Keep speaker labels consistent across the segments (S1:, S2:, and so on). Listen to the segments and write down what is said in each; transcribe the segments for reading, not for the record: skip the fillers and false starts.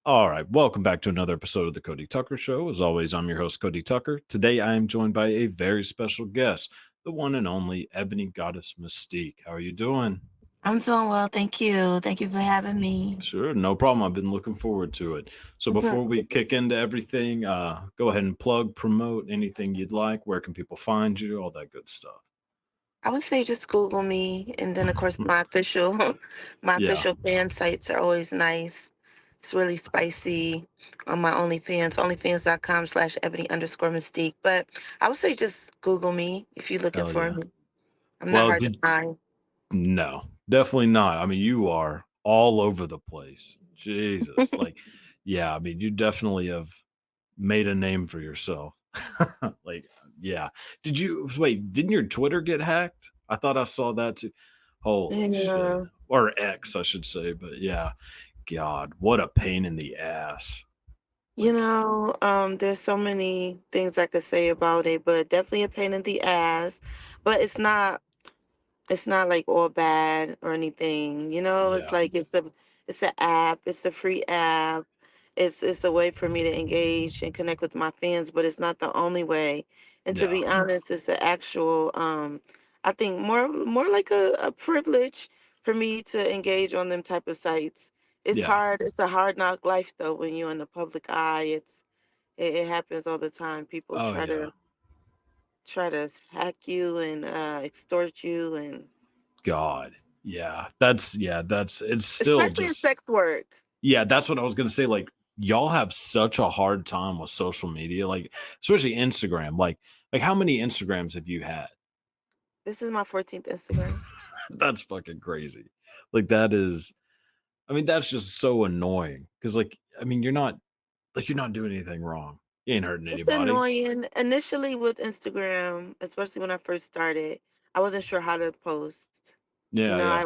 S1: All right, welcome back to another episode of the Cody Tucker Show. As always, I'm your host, Cody Tucker. Today, I am joined by a very special guest, the one and only Ebony Goddess Mystique. How are you doing?
S2: I'm doing well, thank you. Thank you for having me.
S1: Sure, no problem. I've been looking forward to it. So, before we kick into everything, go ahead and plug, promote anything you'd like. Where can people find you? All that good stuff.
S2: I would say just Google me, and then of course my official, my
S1: Yeah.
S2: official fan sites are always nice. It's really spicy on my OnlyFans, onlyfans.com/ebony_mystique. But I would say just Google me if you're looking
S1: Hell
S2: for
S1: yeah.
S2: me. I'm not
S1: Well,
S2: hard to
S1: did
S2: find.
S1: no, definitely not. I mean, you are all over the place. Jesus. Like, yeah, I mean, you definitely have made a name for yourself. Like, yeah. Did you wait, didn't your Twitter get hacked? I thought I saw that too. Holy shit.
S2: Yeah.
S1: Or X, I should say, but yeah. God, what a pain in the ass. Like,
S2: There's so many things I could say about it, but definitely a pain in the ass. But it's not like all bad or anything. It's
S1: yeah.
S2: like it's an app, it's a free app. It's a way for me to engage and connect with my fans, but it's not the only way. And to
S1: Yeah.
S2: be honest, it's the actual I think more like a privilege for me to engage on them type of sites. It's
S1: Yeah.
S2: hard, it's a hard knock life though when you're in the public eye. It happens all the time. People
S1: Oh
S2: try
S1: yeah.
S2: to hack you and extort you, and
S1: God. Yeah, that's it's still
S2: especially in
S1: just
S2: sex work.
S1: yeah, that's what I was gonna say. Like, y'all have such a hard time with social media, like especially Instagram. Like how many Instagrams have you had?
S2: This is my 14th Instagram.
S1: That's fucking crazy. Like that is, I mean, that's just so annoying. Cause like, I mean, you're not doing anything wrong. You ain't hurting
S2: It's
S1: anybody.
S2: annoying. Initially with Instagram, especially when I first started, I wasn't sure how to post.
S1: Yeah, yeah.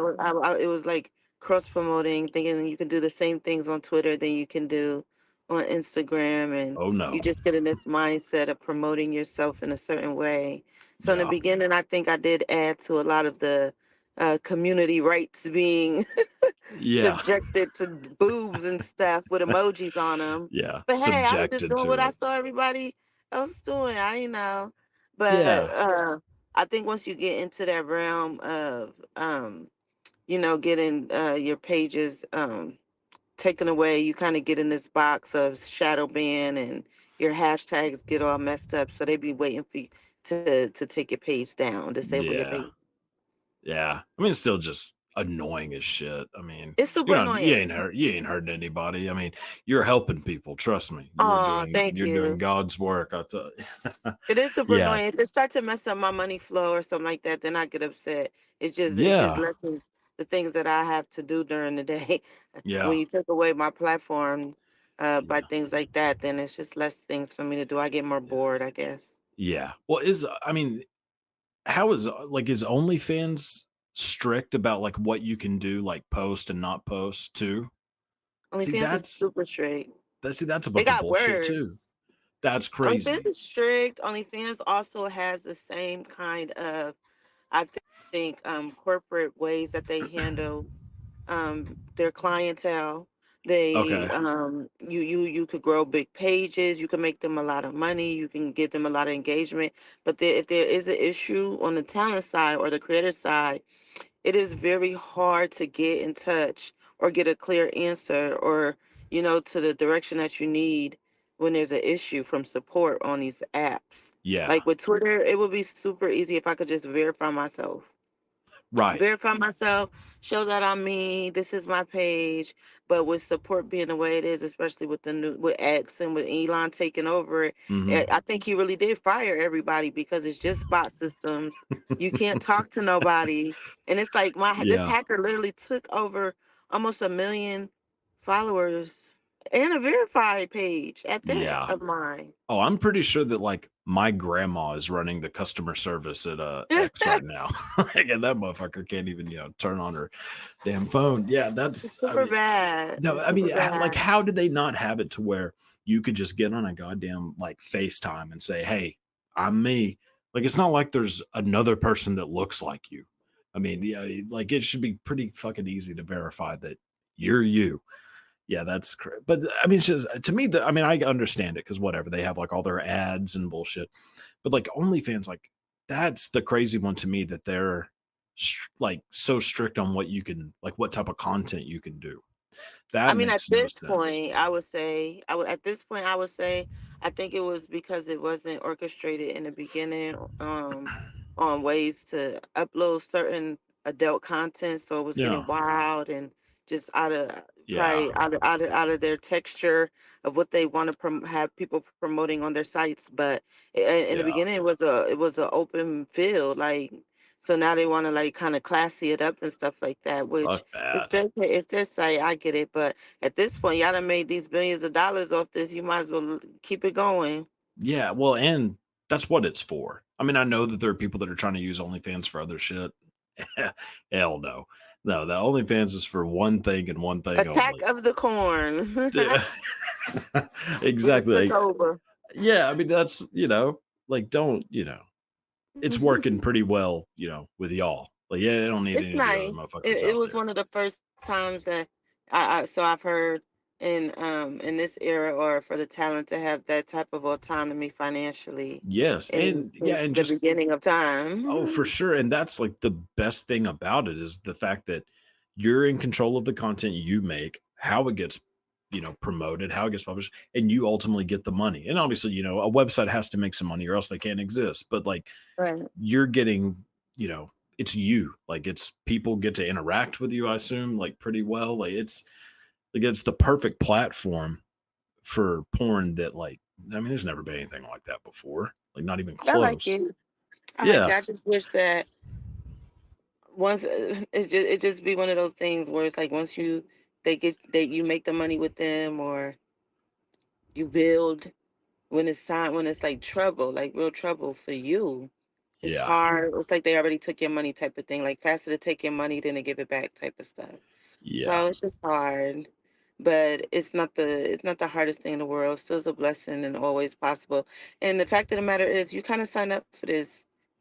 S2: It was like cross promoting, thinking you can do the same things on Twitter than you can do on Instagram, and
S1: Oh
S2: you
S1: no.
S2: just get in this mindset of promoting yourself in a certain way. So in the
S1: Yeah.
S2: beginning, I think I did add to a lot of the community rights being
S1: Yeah.
S2: subjected to boobs and stuff with emojis on them.
S1: Yeah.
S2: But hey, I was just
S1: Subjected
S2: doing what
S1: to
S2: I
S1: it.
S2: saw everybody else doing. But
S1: Yeah.
S2: I think once you get into that realm of getting your pages taken away, you kind of get in this box of shadow ban, and your hashtags get all messed up. So they be waiting for you to take your page down, disable your
S1: Yeah.
S2: page.
S1: Yeah. I mean, it's still just annoying as shit. I mean,
S2: It's super annoying.
S1: you ain't hurting anybody. I mean, you're helping people. Trust me.
S2: Oh, thank
S1: You're doing
S2: you.
S1: God's work. I tell you.
S2: It is super
S1: Yeah.
S2: annoying. If it starts to mess up my money flow or something like that, then I get upset. It just
S1: Yeah.
S2: lessens the things that I have to do during the day.
S1: Yeah.
S2: When you take away my platform by
S1: Yeah.
S2: things like that, then it's just less things for me to do. I get more
S1: Yeah.
S2: bored, I guess.
S1: Yeah. Well, I mean, how is like is OnlyFans strict about like what you can do, like post and not post too? See,
S2: OnlyFans is super straight.
S1: that's a
S2: It
S1: bunch of
S2: got
S1: bullshit too.
S2: worse.
S1: That's
S2: OnlyFans
S1: crazy.
S2: is strict. OnlyFans also has the same kind of, I think, corporate ways that they handle their clientele. They
S1: Okay.
S2: you could grow big pages, you can make them a lot of money, you can give them a lot of engagement. But if there is an issue on the talent side or the creator side, it is very hard to get in touch or get a clear answer, or to the direction that you need when there's an issue from support on these apps.
S1: Yeah.
S2: Like with Twitter, it would be super easy if I could just
S1: Right.
S2: verify myself, show that I'm me. This is my page. But with support being the way it is, especially with the new with X and with Elon taking over it,
S1: Mhm.
S2: I think he really did fire everybody because it's just bot systems. You can't talk to nobody, and it's like my this
S1: Yeah.
S2: hacker literally took over almost 1 million followers and a verified page at that
S1: Yeah.
S2: of mine.
S1: Oh, I'm pretty sure that like my grandma is running the customer service at X right now. Like, and that motherfucker can't even, turn on her damn phone. Yeah,
S2: It's
S1: that's I
S2: super
S1: mean,
S2: bad.
S1: no,
S2: It's
S1: I
S2: super
S1: mean, like,
S2: bad.
S1: how did they not have it to where you could just get on a goddamn like FaceTime and say, "Hey, I'm me." Like, it's not like there's another person that looks like you. I mean, yeah, like it should be pretty fucking easy to verify that you're you. Yeah, that's but I mean, it's just to me, I mean, I understand it because whatever they have like all their ads and bullshit, but like OnlyFans, like that's the crazy one to me that they're like so strict on what you can, like what type of content you can do.
S2: I
S1: That
S2: mean, at
S1: makes no
S2: this
S1: sense.
S2: point, I would say, at this point, I would say, I think it was because it wasn't orchestrated in the beginning, on ways to upload certain adult content, so it was
S1: Yeah,
S2: getting wild and just out of
S1: yeah,
S2: probably out of their texture of what they want to have people promoting on their sites. But in the
S1: yeah.
S2: beginning, it was an open field, like. So now they want to like kind of classy it up and stuff like that, which
S1: Fuck
S2: it's
S1: that.
S2: their site. I get it, but at this point, y'all done made these billions of dollars off this. You might as well keep it going.
S1: Yeah, well, and that's what it's for. I mean, I know that there are people that are trying to use OnlyFans for other shit. Hell no. No, the OnlyFans is for one thing and one thing
S2: Attack
S1: only.
S2: of the Corn.
S1: Yeah.
S2: We done
S1: Exactly.
S2: took
S1: Like,
S2: over.
S1: yeah, I mean, that's, like, don't, it's working pretty well, with y'all. Like, yeah, I don't need
S2: It's
S1: any of you other
S2: nice.
S1: motherfuckers
S2: It
S1: out
S2: was
S1: there.
S2: one of the first times that so I've heard in this era, or for the talent to have that type of autonomy financially,
S1: Yes.
S2: and
S1: And yeah,
S2: since
S1: and
S2: the
S1: just,
S2: beginning of
S1: oh, for
S2: time.
S1: sure. And that's like the best thing about it is the fact that you're in control of the content you make, how it gets, promoted, how it gets published, and you ultimately get the money. And obviously, a website has to make some money or else they can't exist. But like
S2: Right.
S1: you're getting, it's you. Like it's people get to interact with you, I assume, like pretty well. Like it's the perfect platform for porn that I mean, there's never been anything like that before. Like not even
S2: I like
S1: close.
S2: it. I like
S1: Yeah.
S2: it. I just wish that once it just be one of those things where it's like once you make the money with them, or you build, when it's like trouble, like real trouble for you, it's
S1: Yeah.
S2: hard. It's like they already took your money type of thing, like faster to take your money than to give it back type of stuff.
S1: Yeah.
S2: So it's just hard. But it's not the hardest thing in the world. Still is a blessing and always possible. And the fact of the matter is you kind of sign up for this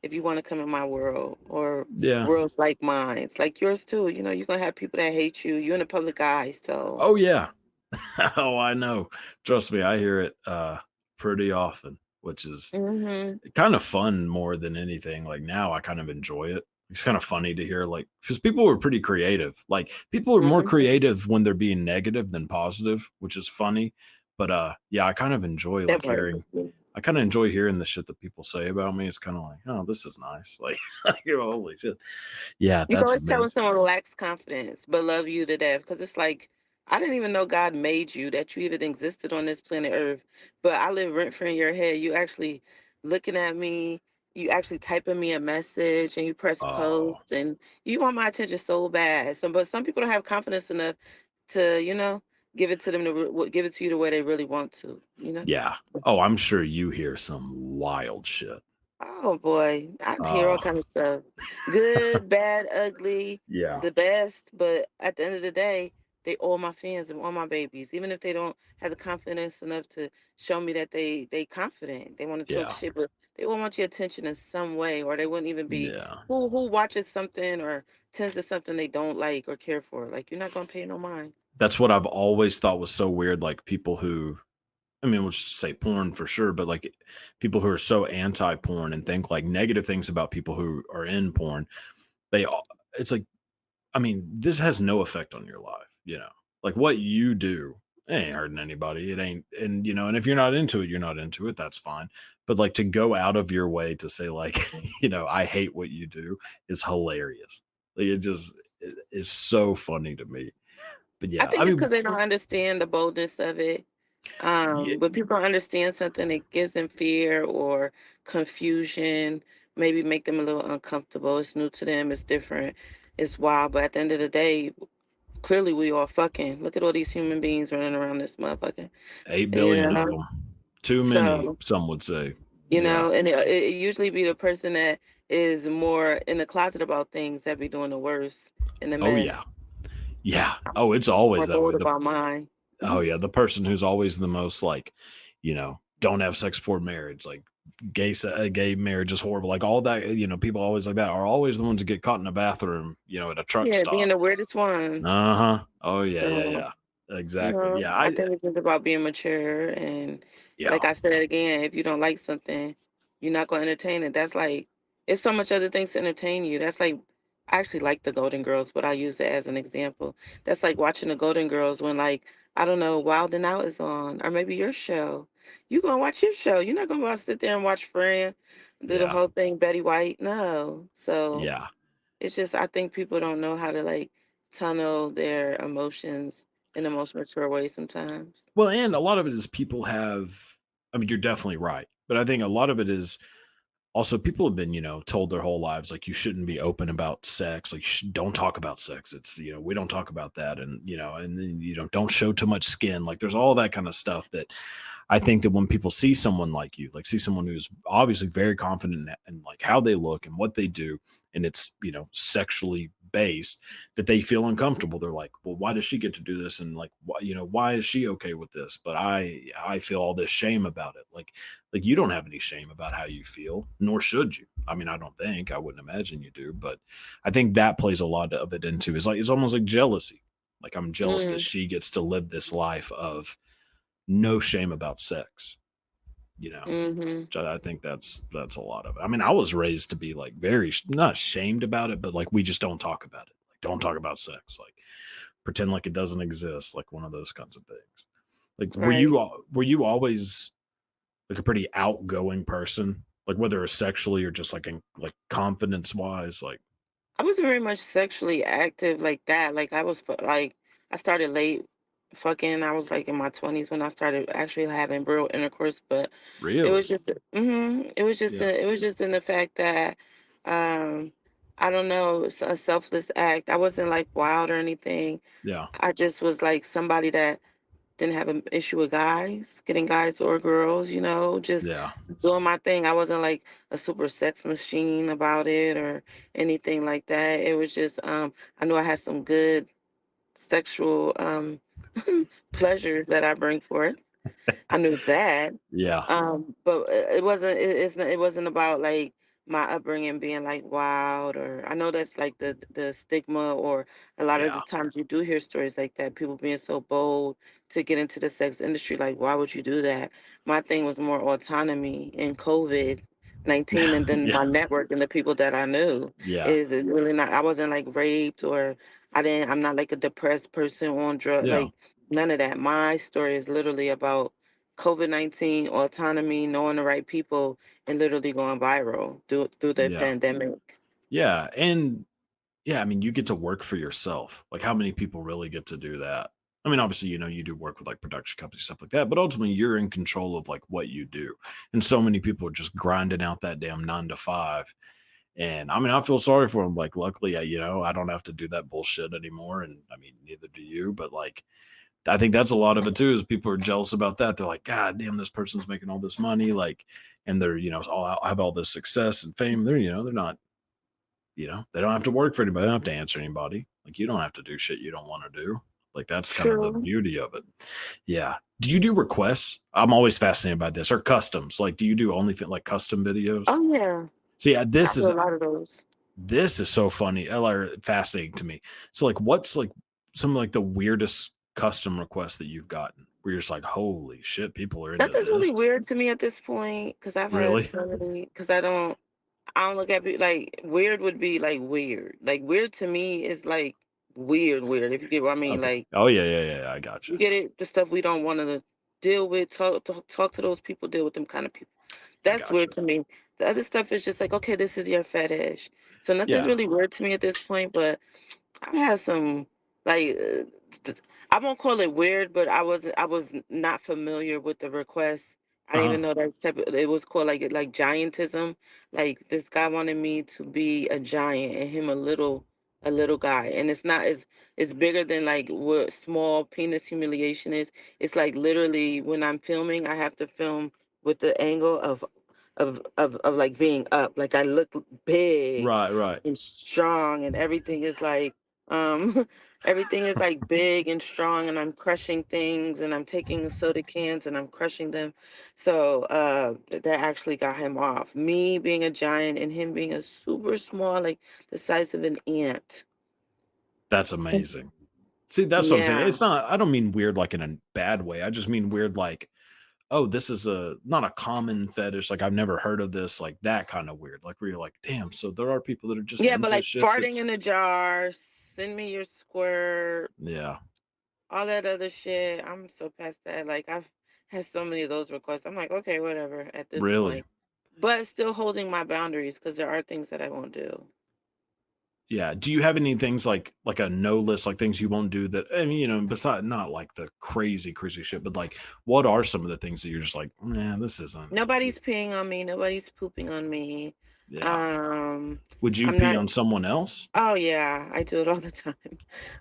S2: if you want to come in my world, or
S1: Yeah.
S2: worlds like mine. It's like yours too. You're gonna have people that hate you. You're in the public eye, so.
S1: Oh yeah. Oh, I know. Trust me, I hear it pretty often, which is
S2: Hmm.
S1: kind of fun more than anything. Like now I kind of enjoy it. It's kind of funny to hear like because people were pretty creative. Like people are more
S2: Hmm.
S1: creative when they're being negative than positive, which is funny. But yeah, I kind of enjoy
S2: That
S1: like
S2: part.
S1: hearing I kind of enjoy hearing the shit that people say about me. It's kind of like, oh, this is nice. Like holy shit. Yeah,
S2: You can
S1: that's
S2: always tell when
S1: amazing.
S2: someone lacks confidence but love you to death, because it's like, I didn't even know God made you, that you even existed on this planet Earth. But I live rent free in your head. You actually looking at me, you actually typing me a message, and you press
S1: Oh,
S2: post, and you want my attention so bad. But some people don't have confidence enough to, give it to them, give it to you the way they really want to.
S1: yeah. Oh, I'm sure you hear some wild shit.
S2: Oh boy, I hear all
S1: Oh,
S2: kind of stuff. Good, bad, ugly,
S1: yeah.
S2: the best. But at the end of the day, they all my fans and all my babies. Even if they don't have the confidence enough to show me that they confident, they want to talk
S1: Yeah.
S2: shit, but they will want your attention in some way, or they wouldn't even be
S1: Yeah.
S2: who watches something or tends to something they don't like or care for. Like, you're not gonna pay no mind.
S1: That's what I've always thought was so weird, like, people who I mean, we'll just say porn for sure, but, like, people who are so anti-porn and think, like, negative things about people who are in porn, they all it's like, I mean, this has no effect on your life. Like, what you do, it ain't hurting anybody, it ain't and if you're not into it, you're not into it, that's fine, but, like, to go out of your way to say, like, "I hate what you do," is hilarious. Like, it is so funny to me. But,
S2: I
S1: yeah, I
S2: think it's
S1: mean
S2: because they don't understand the boldness of it.
S1: yeah.
S2: When people don't understand something, it gives them fear or confusion, maybe make them a little uncomfortable. It's new to them, it's different, it's wild. But at the end of the day, clearly we all fucking. Look at all these human beings running around this motherfucker.
S1: 8 billion of
S2: You
S1: them. Too many,
S2: So,
S1: some would say. Yeah.
S2: and it usually be the person that is more in the closet about things that be doing the worst in the
S1: Oh, yeah.
S2: mess.
S1: Yeah. Oh, it's
S2: I'm
S1: always
S2: more
S1: that way.
S2: bold about mine.
S1: Oh, yeah, the person who's always the most, like, don't have sex before marriage, like, gay marriage is horrible, like, all that, people always like that are always the ones that get caught in a bathroom, at a truck
S2: Yeah, being
S1: stop.
S2: the weirdest one.
S1: Uh-huh. Oh, yeah, yeah,
S2: So,
S1: yeah. exactly. Yeah,
S2: I
S1: I
S2: think it's just about being mature and like
S1: yeah,
S2: I said again, if you don't like something, you're not gonna entertain it. That's like it's so much other things to entertain you. That's like I actually like the Golden Girls, but I use it as an example. That's like watching the Golden Girls when like I don't know, Wild and Out is on, or maybe your show. You gonna watch your show. You're not gonna go sit there and watch Fran do the
S1: yeah,
S2: whole thing, Betty White. No. So
S1: yeah.
S2: it's just I think people don't know how to like tunnel their emotions in the most mature way sometimes.
S1: Well, and a lot of it is people have I mean, you're definitely right, but I think a lot of it is also people have been, told their whole lives, like, you shouldn't be open about sex, like, don't talk about sex. It's, we don't talk about that, and, and then, don't show too much skin. Like, there's all that kind of stuff that I think that when people see someone like you, like see someone who's obviously very confident in like how they look and what they do, and it's sexually based, that they feel uncomfortable. They're like, well, why does she get to do this? And like, why is she okay with this? But I feel all this shame about it. Like you don't have any shame about how you feel, nor should you. I mean, I don't think I wouldn't imagine you do, but I think that plays a lot of it into is like it's almost like jealousy. Like I'm jealous that
S2: Mm,
S1: she gets to live this life of no shame about sex, you know.
S2: mm-hmm.
S1: I think that's a lot of it. I mean, I was raised to be like very not ashamed about it, but like we just don't talk about it. Like don't talk about sex. Like pretend like it doesn't exist. Like one of those kinds of things. Like
S2: Right.
S1: were you always like a pretty outgoing person? Like whether it's sexually or just like in like confidence wise. Like
S2: I wasn't very much sexually active like that. Like I was like I started late fucking. I was like in my 20s when I started actually having real intercourse, but it was
S1: really?
S2: just it was just
S1: Yeah.
S2: it was just in the fact that um I don't know, it's a selfless act. I wasn't like wild or anything.
S1: Yeah.
S2: I just was like somebody that didn't have an issue with guys, getting guys or girls, just
S1: Yeah.
S2: doing my thing. I wasn't like a super sex machine about it or anything like that. It was just I knew I had some good sexual pleasures that I bring forth. I knew that.
S1: Yeah.
S2: But it wasn't about like my upbringing being like wild or I know that's like the stigma or a lot of
S1: Yeah.
S2: the times you do hear stories like that, people being so bold to get into the sex industry. Like, why would you do that? My thing was more autonomy and COVID-19 and then
S1: Yeah.
S2: my network and the people that I knew
S1: Yeah.
S2: is really not I wasn't like raped or I'm not like a depressed person on drug
S1: Yeah.
S2: like none of that. My story is literally about COVID-19, autonomy, knowing the right people, and literally going viral through the
S1: Yeah.
S2: pandemic.
S1: Yeah. And yeah, I mean, you get to work for yourself. Like, how many people really get to do that? I mean, obviously, you do work with like production companies, stuff like that, but ultimately, you're in control of like what you do. And so many people are just grinding out that damn 9 to 5. And I mean, I feel sorry for them. Like, luckily, I don't have to do that bullshit anymore. And I mean, neither do you. But like, I think that's a lot of it too. Is people are jealous about that. They're like, God damn, this person's making all this money. Like, and they're all have all this success and fame. They're not they don't have to work for anybody. They don't have to answer anybody. Like you don't have to do shit you don't want to do. Like that's kind of the
S2: True.
S1: beauty of it. Yeah. Do you do requests? I'm always fascinated by this. Or customs. Like do you do OnlyFans like custom videos?
S2: Oh yeah,
S1: See,
S2: I do a lot of those.
S1: this is so funny or fascinating to me. So like what's like some like the weirdest custom requests that you've gotten where you're just like, holy shit, people are into
S2: Nothing's really
S1: this?
S2: weird to me at this point because I've had
S1: Really?
S2: so many. Because I don't look at it like weird would be like weird. Like weird to me is like weird, weird. If you get what I mean,
S1: Okay.
S2: like
S1: Oh yeah, yeah, yeah, yeah. I
S2: you
S1: gotcha.
S2: get it. The stuff we don't want to deal with, talk to those people, deal with them kind of people.
S1: I
S2: That's weird
S1: gotcha.
S2: to me. The other stuff is just like, okay, this is your fetish. So nothing's
S1: Yeah.
S2: really weird to me at this point, but I've had some like I won't call it weird, but I was not familiar with the request. I didn't even
S1: Uh-huh.
S2: know that it was called like giantism. Like this guy wanted me to be a giant and him a little guy, and it's bigger than like what small penis humiliation is. It's like literally when I'm filming, I have to film with the angle of like being up. Like I look big
S1: Right, right.
S2: and strong and everything is like um everything is like big and strong and I'm crushing things and I'm taking soda cans and I'm crushing them. So that actually got him off. Me being a giant and him being a super small, like the size of an ant.
S1: That's amazing. See, that's what I'm saying.
S2: Yeah.
S1: It's not, I don't mean weird like in a bad way. I just mean weird like, oh, this is not a common fetish. Like I've never heard of this, like that kind of weird. Like where you're like, damn, so there are people that are just
S2: Yeah, but
S1: into
S2: like
S1: shit
S2: farting
S1: that's
S2: in a jar, send me your squirt,
S1: yeah,
S2: all that other shit. I'm so past that. Like I've had so many of those requests. I'm like, okay, whatever at this
S1: really.
S2: point. But still holding my boundaries because there are things that I won't do.
S1: Yeah. Do you have any things like a no list, like things you won't do that I mean, beside not like the crazy, crazy shit, but like what are some of the things that you're just like, man, this isn't
S2: Nobody's peeing on me. Nobody's pooping on me.
S1: yeah.
S2: Um,
S1: Would you
S2: I'm
S1: pee
S2: not.
S1: on someone else?
S2: Oh yeah, I do it all the time.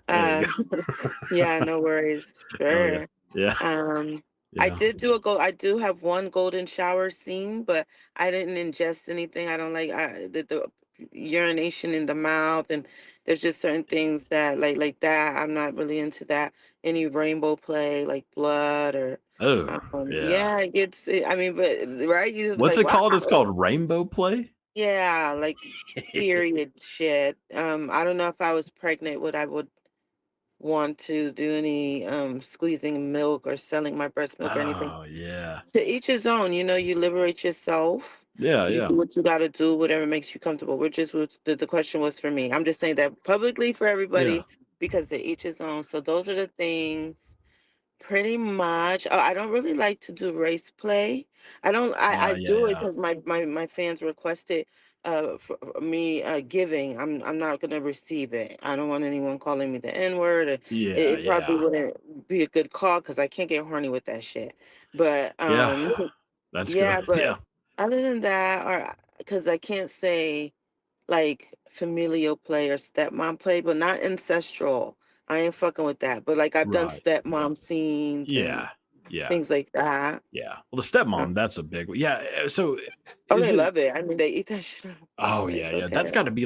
S1: There you
S2: Uh,
S1: go.
S2: yeah, no worries.
S1: Hell yeah.
S2: Sure.
S1: Yeah.
S2: Um, I
S1: Yeah.
S2: did do a go. I do have one golden shower scene, but I didn't ingest anything. I don't like the urination in the mouth, and there's just certain things that like that. I'm not really into that. Any rainbow play, like blood or,
S1: Oh, yeah.
S2: yeah, it gets. I mean, but right, you be
S1: What's
S2: like,
S1: it
S2: wow.
S1: called? It's called rainbow play?
S2: Yeah, like period shit. I don't know if I was pregnant, would I would want to do any squeezing milk or selling my breast milk or anything.
S1: Oh, yeah.
S2: To each his own, you liberate yourself.
S1: Yeah,
S2: You
S1: yeah.
S2: do what you gotta do, whatever makes you comfortable. Which is what the question was for me. I'm just saying that publicly for
S1: Yeah.
S2: everybody because to each his own. So those are the things. Pretty much. I don't really like to do race play. I don't. I
S1: Yeah,
S2: do it
S1: yeah.
S2: because my fans requested for me giving. I'm not gonna receive it. I don't want anyone calling me the N word. It,
S1: Yeah,
S2: it probably
S1: yeah.
S2: wouldn't be a good call because I can't get horny with that shit. But
S1: Yeah. That's good.
S2: yeah. But
S1: Yeah.
S2: other than that, or because I can't say like familial play or stepmom play, but not ancestral. I ain't fucking with that. But like I've done
S1: Right.
S2: stepmom scenes and
S1: Yeah. Yeah.
S2: things like that.
S1: Yeah. Well, the
S2: Uh,
S1: stepmom, that's a big one. Yeah. So
S2: Oh,
S1: is
S2: they
S1: it
S2: love it. I mean, they eat that shit up. It's
S1: oh
S2: like,
S1: yeah, yeah.
S2: okay.
S1: That's gotta be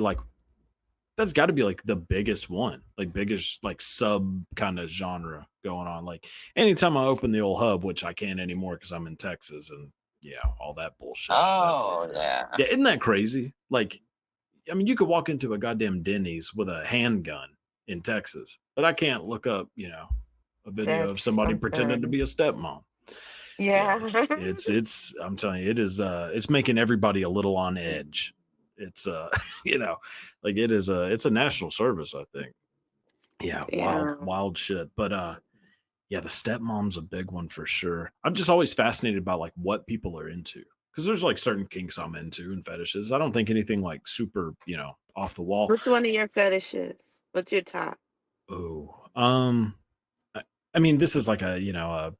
S1: like the biggest one, like biggest like sub kind of genre going on. Like anytime I open the old hub, which I can't anymore because I'm in Texas and yeah, all that bullshit. But
S2: Oh, yeah.
S1: yeah, isn't that crazy? Like, I mean, you could walk into a goddamn Denny's with a handgun in Texas, but I can't look up, a video of
S2: That's
S1: somebody pretending to
S2: something.
S1: be a stepmom. Yeah,
S2: Yeah.
S1: it's I'm telling you, it's making everybody a little on edge. It's you know, like it's a national service, I think. Yeah, wild,
S2: Damn.
S1: wild shit. But yeah, the stepmom's a big one for sure. I'm just always fascinated by like what people are into. Because there's like certain kinks I'm into and fetishes. I don't think anything like super, off the wall.
S2: What's one of your fetishes? What's your top?
S1: Oh, I, I mean, this is like a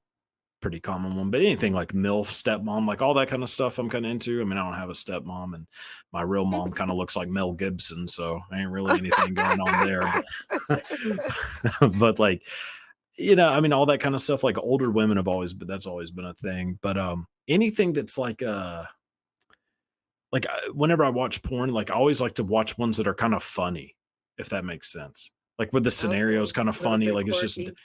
S1: pretty common one, but anything like MILF, stepmom, like all that kind of stuff I'm kind of into. I mean, I don't have a stepmom and my real mom kind of looks like Mel Gibson, so ain't really anything going on there. But but like, I mean, all that kind of stuff, like older women have always but that's always been a thing. But anything that's like whenever I watch porn, like I always like to watch ones that are kind of funny, if that makes sense. Like with the
S2: Okay.
S1: scenarios kind of
S2: A little
S1: funny,
S2: bit
S1: like it's just
S2: quirky.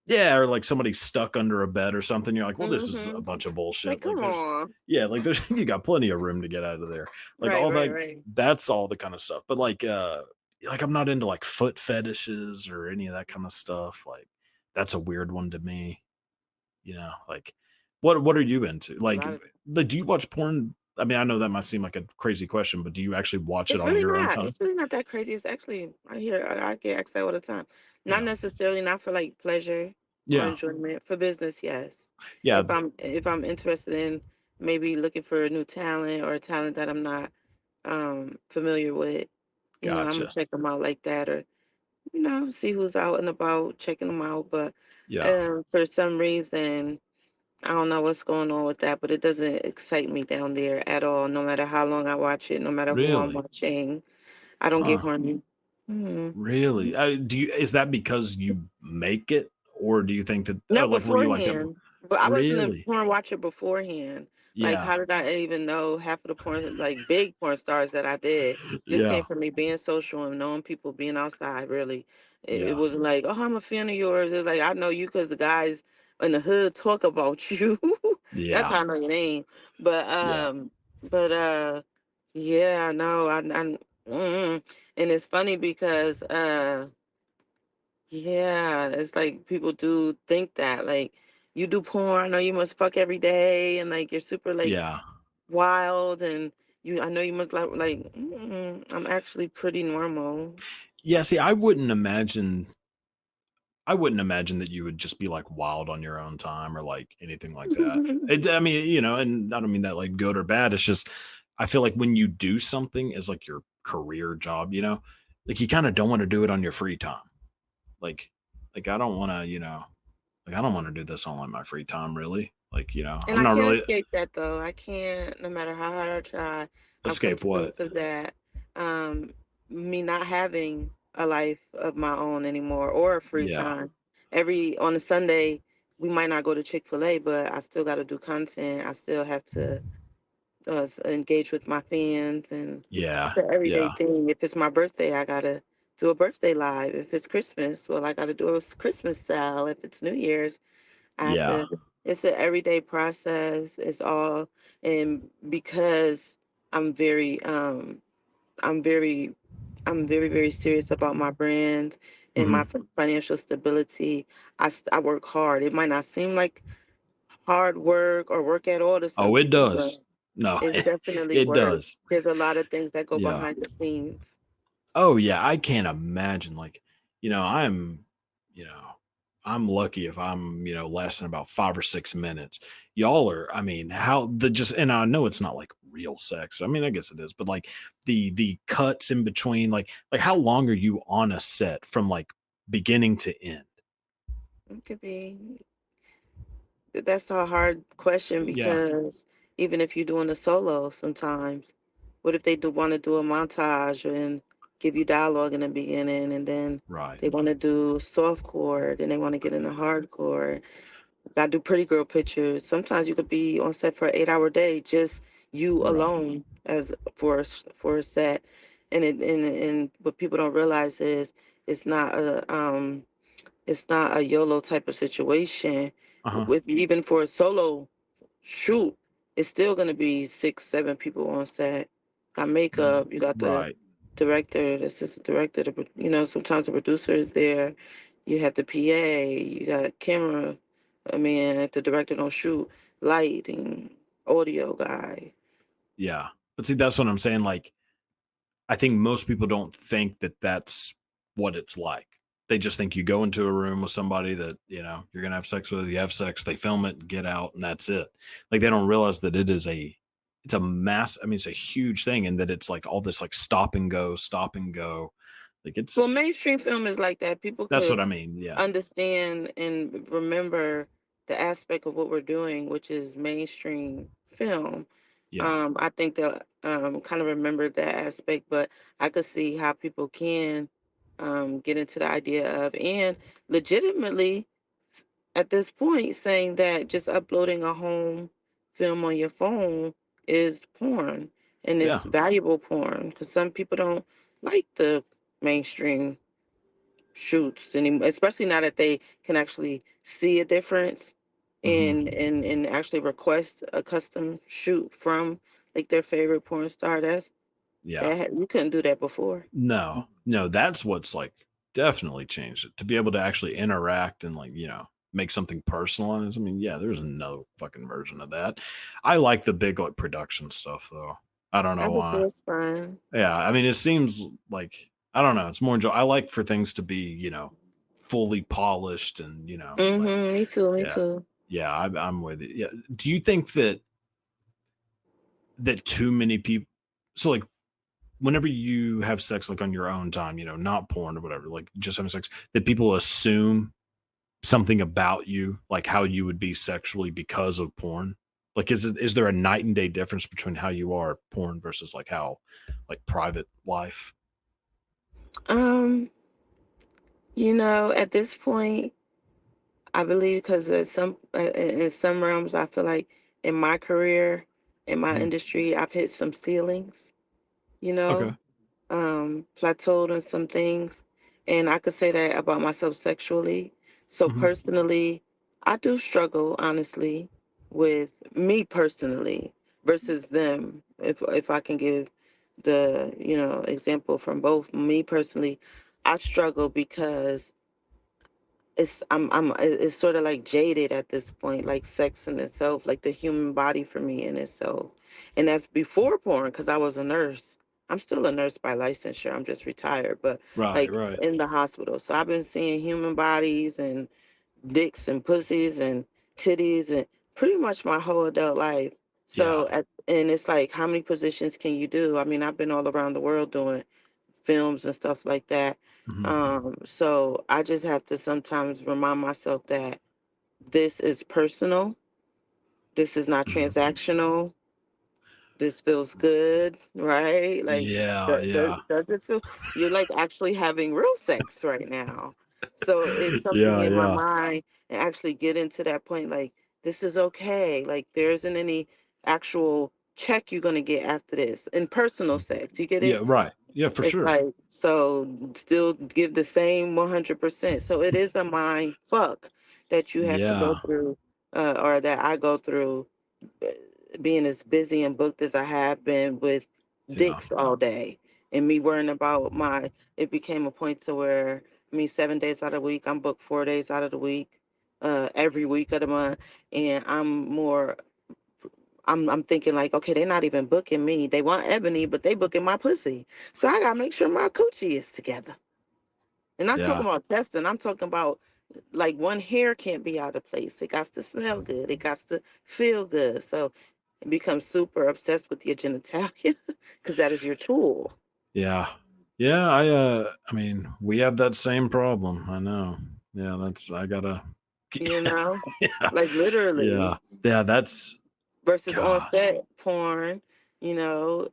S1: yeah, or like somebody stuck under a bed or something. You're like, well, this is a
S2: Mm-hmm.
S1: bunch of
S2: Like,
S1: bullshit. Like
S2: come
S1: there's
S2: on.
S1: yeah, like there's you got plenty of room to get out of there. Like
S2: Right,
S1: all
S2: right,
S1: that
S2: right.
S1: that's all the kind of stuff. But like I'm not into like foot fetishes or any of that kind of stuff. Like that's a weird one to me. Like what are you into?
S2: It's a
S1: Like,
S2: lot of.
S1: do you watch porn? I mean, I know that might seem like a crazy question, but do you actually watch it
S2: It's
S1: on
S2: really
S1: your own
S2: not.
S1: time?
S2: It's really not that crazy. It's actually I get asked that all the time. Not
S1: Yeah.
S2: necessarily not for like pleasure or
S1: Yeah.
S2: enjoyment. For business, yes.
S1: Yeah.
S2: If I'm interested in maybe looking for a new talent or a talent that I'm not familiar with, I'm gonna
S1: Gotcha.
S2: check them out like that or see who's out and about, checking them out. But
S1: Yeah.
S2: for some reason, I don't know what's going on with that, but it doesn't excite me down there at all. No matter how long I watch it, no matter who I'm
S1: Really?
S2: watching. I don't get
S1: Huh.
S2: horny. Mhm.
S1: Really? Is that because you make it, or do you think that
S2: No,
S1: like were you like that?
S2: beforehand. But I wasn't a
S1: Really?
S2: porn watcher beforehand. Like,
S1: Yeah.
S2: how did I even know half of the porn, like big porn stars that I did, just came
S1: Yeah.
S2: from me being social and knowing people, being outside, really. It
S1: Yeah.
S2: wasn't like, oh, I'm a fan of yours. It's like, I know you because the guys in the hood talk about you. That's
S1: Yeah.
S2: how I know your name. But,
S1: Yeah.
S2: yeah, no, and it's funny because, Yeah, it's like people do think that, like, you do porn, I know you must fuck every day, and like you're super like
S1: Yeah.
S2: wild, and I know you must I'm actually pretty normal.
S1: Yeah, see, I wouldn't imagine that you would just be like wild on your own time or like anything like that. I mean, and I don't mean that like good or bad. It's just I feel like when you do something as like your career job, like you kind of don't want to do it on your free time. Like, like I don't want to, like I don't want to do this on like my free time, really. Like,
S2: And
S1: I'm
S2: I
S1: not
S2: can't
S1: really
S2: escape that though. I can't, no matter how hard I try. I've come
S1: escape
S2: to
S1: what.
S2: terms with that. Um, Me not having a life of my own anymore or a free
S1: Yeah,
S2: time. On a Sunday, we might not go to Chick-fil-A, but I still got to do content. I still have to engage with my fans, and
S1: yeah,
S2: it's an everyday
S1: yeah,
S2: thing. If it's my birthday, I gotta do a birthday live. If it's Christmas, well, I gotta do a Christmas sale. If it's New Year's, I have
S1: yeah.
S2: to. It's an everyday process. It's all, and because I'm very, I'm very, I'm very, very serious about my brand and my
S1: Hmm.
S2: financial stability. I work hard. It might not seem like hard work or work at all to some
S1: Oh, it
S2: people, but
S1: does. No,
S2: it's definitely
S1: it
S2: work.
S1: does.
S2: There's a lot of things that go
S1: Yeah.
S2: behind the scenes.
S1: Oh yeah, I can't imagine like, you know, I'm, you know, I'm lucky if I'm, less than about 5 or 6 minutes. Y'all are, I mean, how the just and I know it's not like real sex. I mean, I guess it is, but like the cuts in between, like how long are you on a set from like beginning to end?
S2: It could be. That's a hard question
S1: Yeah,
S2: because even if you're doing a solo sometimes, what if they do want to do a montage and give you dialogue in the beginning, and then
S1: right.
S2: they want to do softcore, then they want to get into hardcore. Gotta do pretty girl pictures. Sometimes you could be on set for an 8 hour day, just you
S1: Right.
S2: alone as for a set. And what people don't realize is it's not a YOLO type of situation.
S1: Uh-huh.
S2: With even for a solo shoot, it's still gonna be 6, 7 people on set. Got makeup, you got the
S1: Right.
S2: director, the assistant director, sometimes the producer is there. You have the PA, you got camera. I mean, if the director don't shoot, lighting, audio guy.
S1: Yeah. But see, that's what I'm saying. Like, I think most people don't think that that's what it's like. They just think you go into a room with somebody that, you're going to have sex with, you have sex, they film it, get out, and that's it. Like they don't realize that it's a mass, I mean, it's a huge thing and that it's like all this like stop and go, stop and go. Like
S2: Well,
S1: it's,
S2: mainstream film is like that. People
S1: that's what
S2: could
S1: I mean. Yeah.
S2: understand and remember the aspect of what we're doing, which is mainstream film.
S1: Yeah.
S2: I think they'll kind of remember that aspect, but I could see how people can get into the idea of, and legitimately at this point saying that just uploading a home film on your phone is porn, and
S1: Yeah.
S2: it's valuable porn because some people don't like the mainstream shoots anymore, especially now that they can actually see a difference
S1: Hmm.
S2: and actually request a custom shoot from like their favorite porn star.
S1: Yeah.
S2: You couldn't do that before.
S1: No, no, that's what's like definitely changed it to be able to actually interact and like, make something personalized. I mean, yeah, there's no fucking version of that. I like the big like production stuff though. I don't
S2: I
S1: know
S2: would say
S1: why.
S2: it's fine.
S1: Yeah, I mean, it seems like I don't know. It's more enjoy. I like for things to be, fully polished and like
S2: Me too. Me
S1: yeah,
S2: too.
S1: yeah. I'm with you. Yeah. Do you think that too many people? So like whenever you have sex like on your own time, not porn or whatever, like just having sex, that people assume something about you, like how you would be sexually because of porn? Like is there a night and day difference between how you are porn versus like how like private life?
S2: Um, at this point, I believe because in some realms, I feel like in my career, in my
S1: Mhm.
S2: industry, I've hit some ceilings. You
S1: Okay.
S2: know, plateaued on some things, and I could say that about myself sexually. So
S1: Hmm.
S2: personally, I do struggle honestly with me personally versus them. If I can give the example from both me personally, I struggle because it's sort of like jaded at this point, like sex in itself, like the human body for me in itself. And that's before porn, because I was a nurse. I'm still a nurse by licensure. I'm just retired, but
S1: Right,
S2: like
S1: right.
S2: in the hospital. So I've been seeing human bodies and dicks and pussies and titties and pretty much my whole adult life.
S1: Yeah.
S2: And it's like, how many positions can you do? I mean, I've been all around the world doing films and stuff like that.
S1: Mhm.
S2: So I just have to sometimes remind myself that this is personal. This is not
S1: Mhm.
S2: transactional. This feels good, right? Like,
S1: Yeah, yeah.
S2: does it feel you're like actually having real sex right now? So it's something
S1: Yeah,
S2: in my
S1: yeah.
S2: mind and actually get into that point, like, this is okay. Like, there isn't any actual check you're going to get after this in personal
S1: Mhm.
S2: sex. You get
S1: Yeah,
S2: it?
S1: right. Yeah, for
S2: It's
S1: sure.
S2: like, so still give the same 100%. So it is a mind fuck that you have to go
S1: Yeah,
S2: through, or that I go through, uh, being as busy and booked as I have been with
S1: yeah.
S2: dicks all day and me worrying about it became a point to where, I mean, 7 days out of the week, I'm booked 4 days out of the week, every week of the month. And I'm thinking like, okay, they're not even booking me. They want Ebony, but they booking my pussy. So I gotta make sure my coochie is together. And I'm
S1: Yeah,
S2: talking about testing. I'm talking about like one hair can't be out of place. It got to smell good. It got to feel good. So it becomes super obsessed with your genitalia because that is your tool.
S1: yeah. Yeah, I mean, we have that same problem, I know. Yeah, that's I gotta
S2: You know,
S1: Yeah,
S2: like
S1: yeah.
S2: literally
S1: Yeah, that's
S2: versus on
S1: God.
S2: set porn. You know,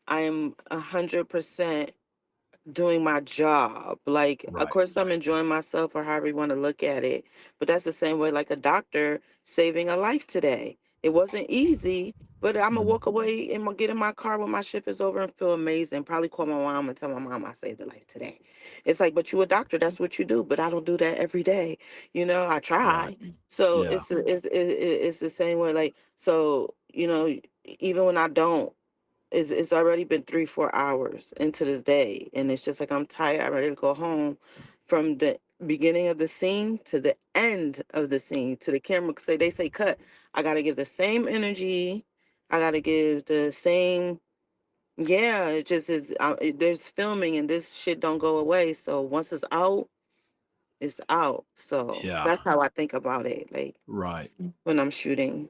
S2: I am 100% doing my job. Like, of
S1: Right.
S2: course, I'm enjoying myself or however you want to look at it. But that's the same way, like a doctor saving a life today. It wasn't easy, but I'm gonna
S1: Mhm.
S2: walk away and get in my car when my shift is over and feel amazing. Probably call my mom and tell my mom I saved a life today. It's like, but you a doctor, that's what you do. But I don't do that every day. I
S1: Right.
S2: try. So
S1: Yeah.
S2: it's the same way. Like, so even when I don't, it's already been 3-4 hours into this day, and it's just like I'm tired. I'm ready to go home. From the beginning of the scene to the end of the scene, to the camera say they say cut, I gotta give the same energy. I gotta give the same. Yeah, it just is. There's filming, and this shit don't go away. So once it's out, it's out. So
S1: Yeah.
S2: that's how I think about it. Like
S1: Right.
S2: when I'm shooting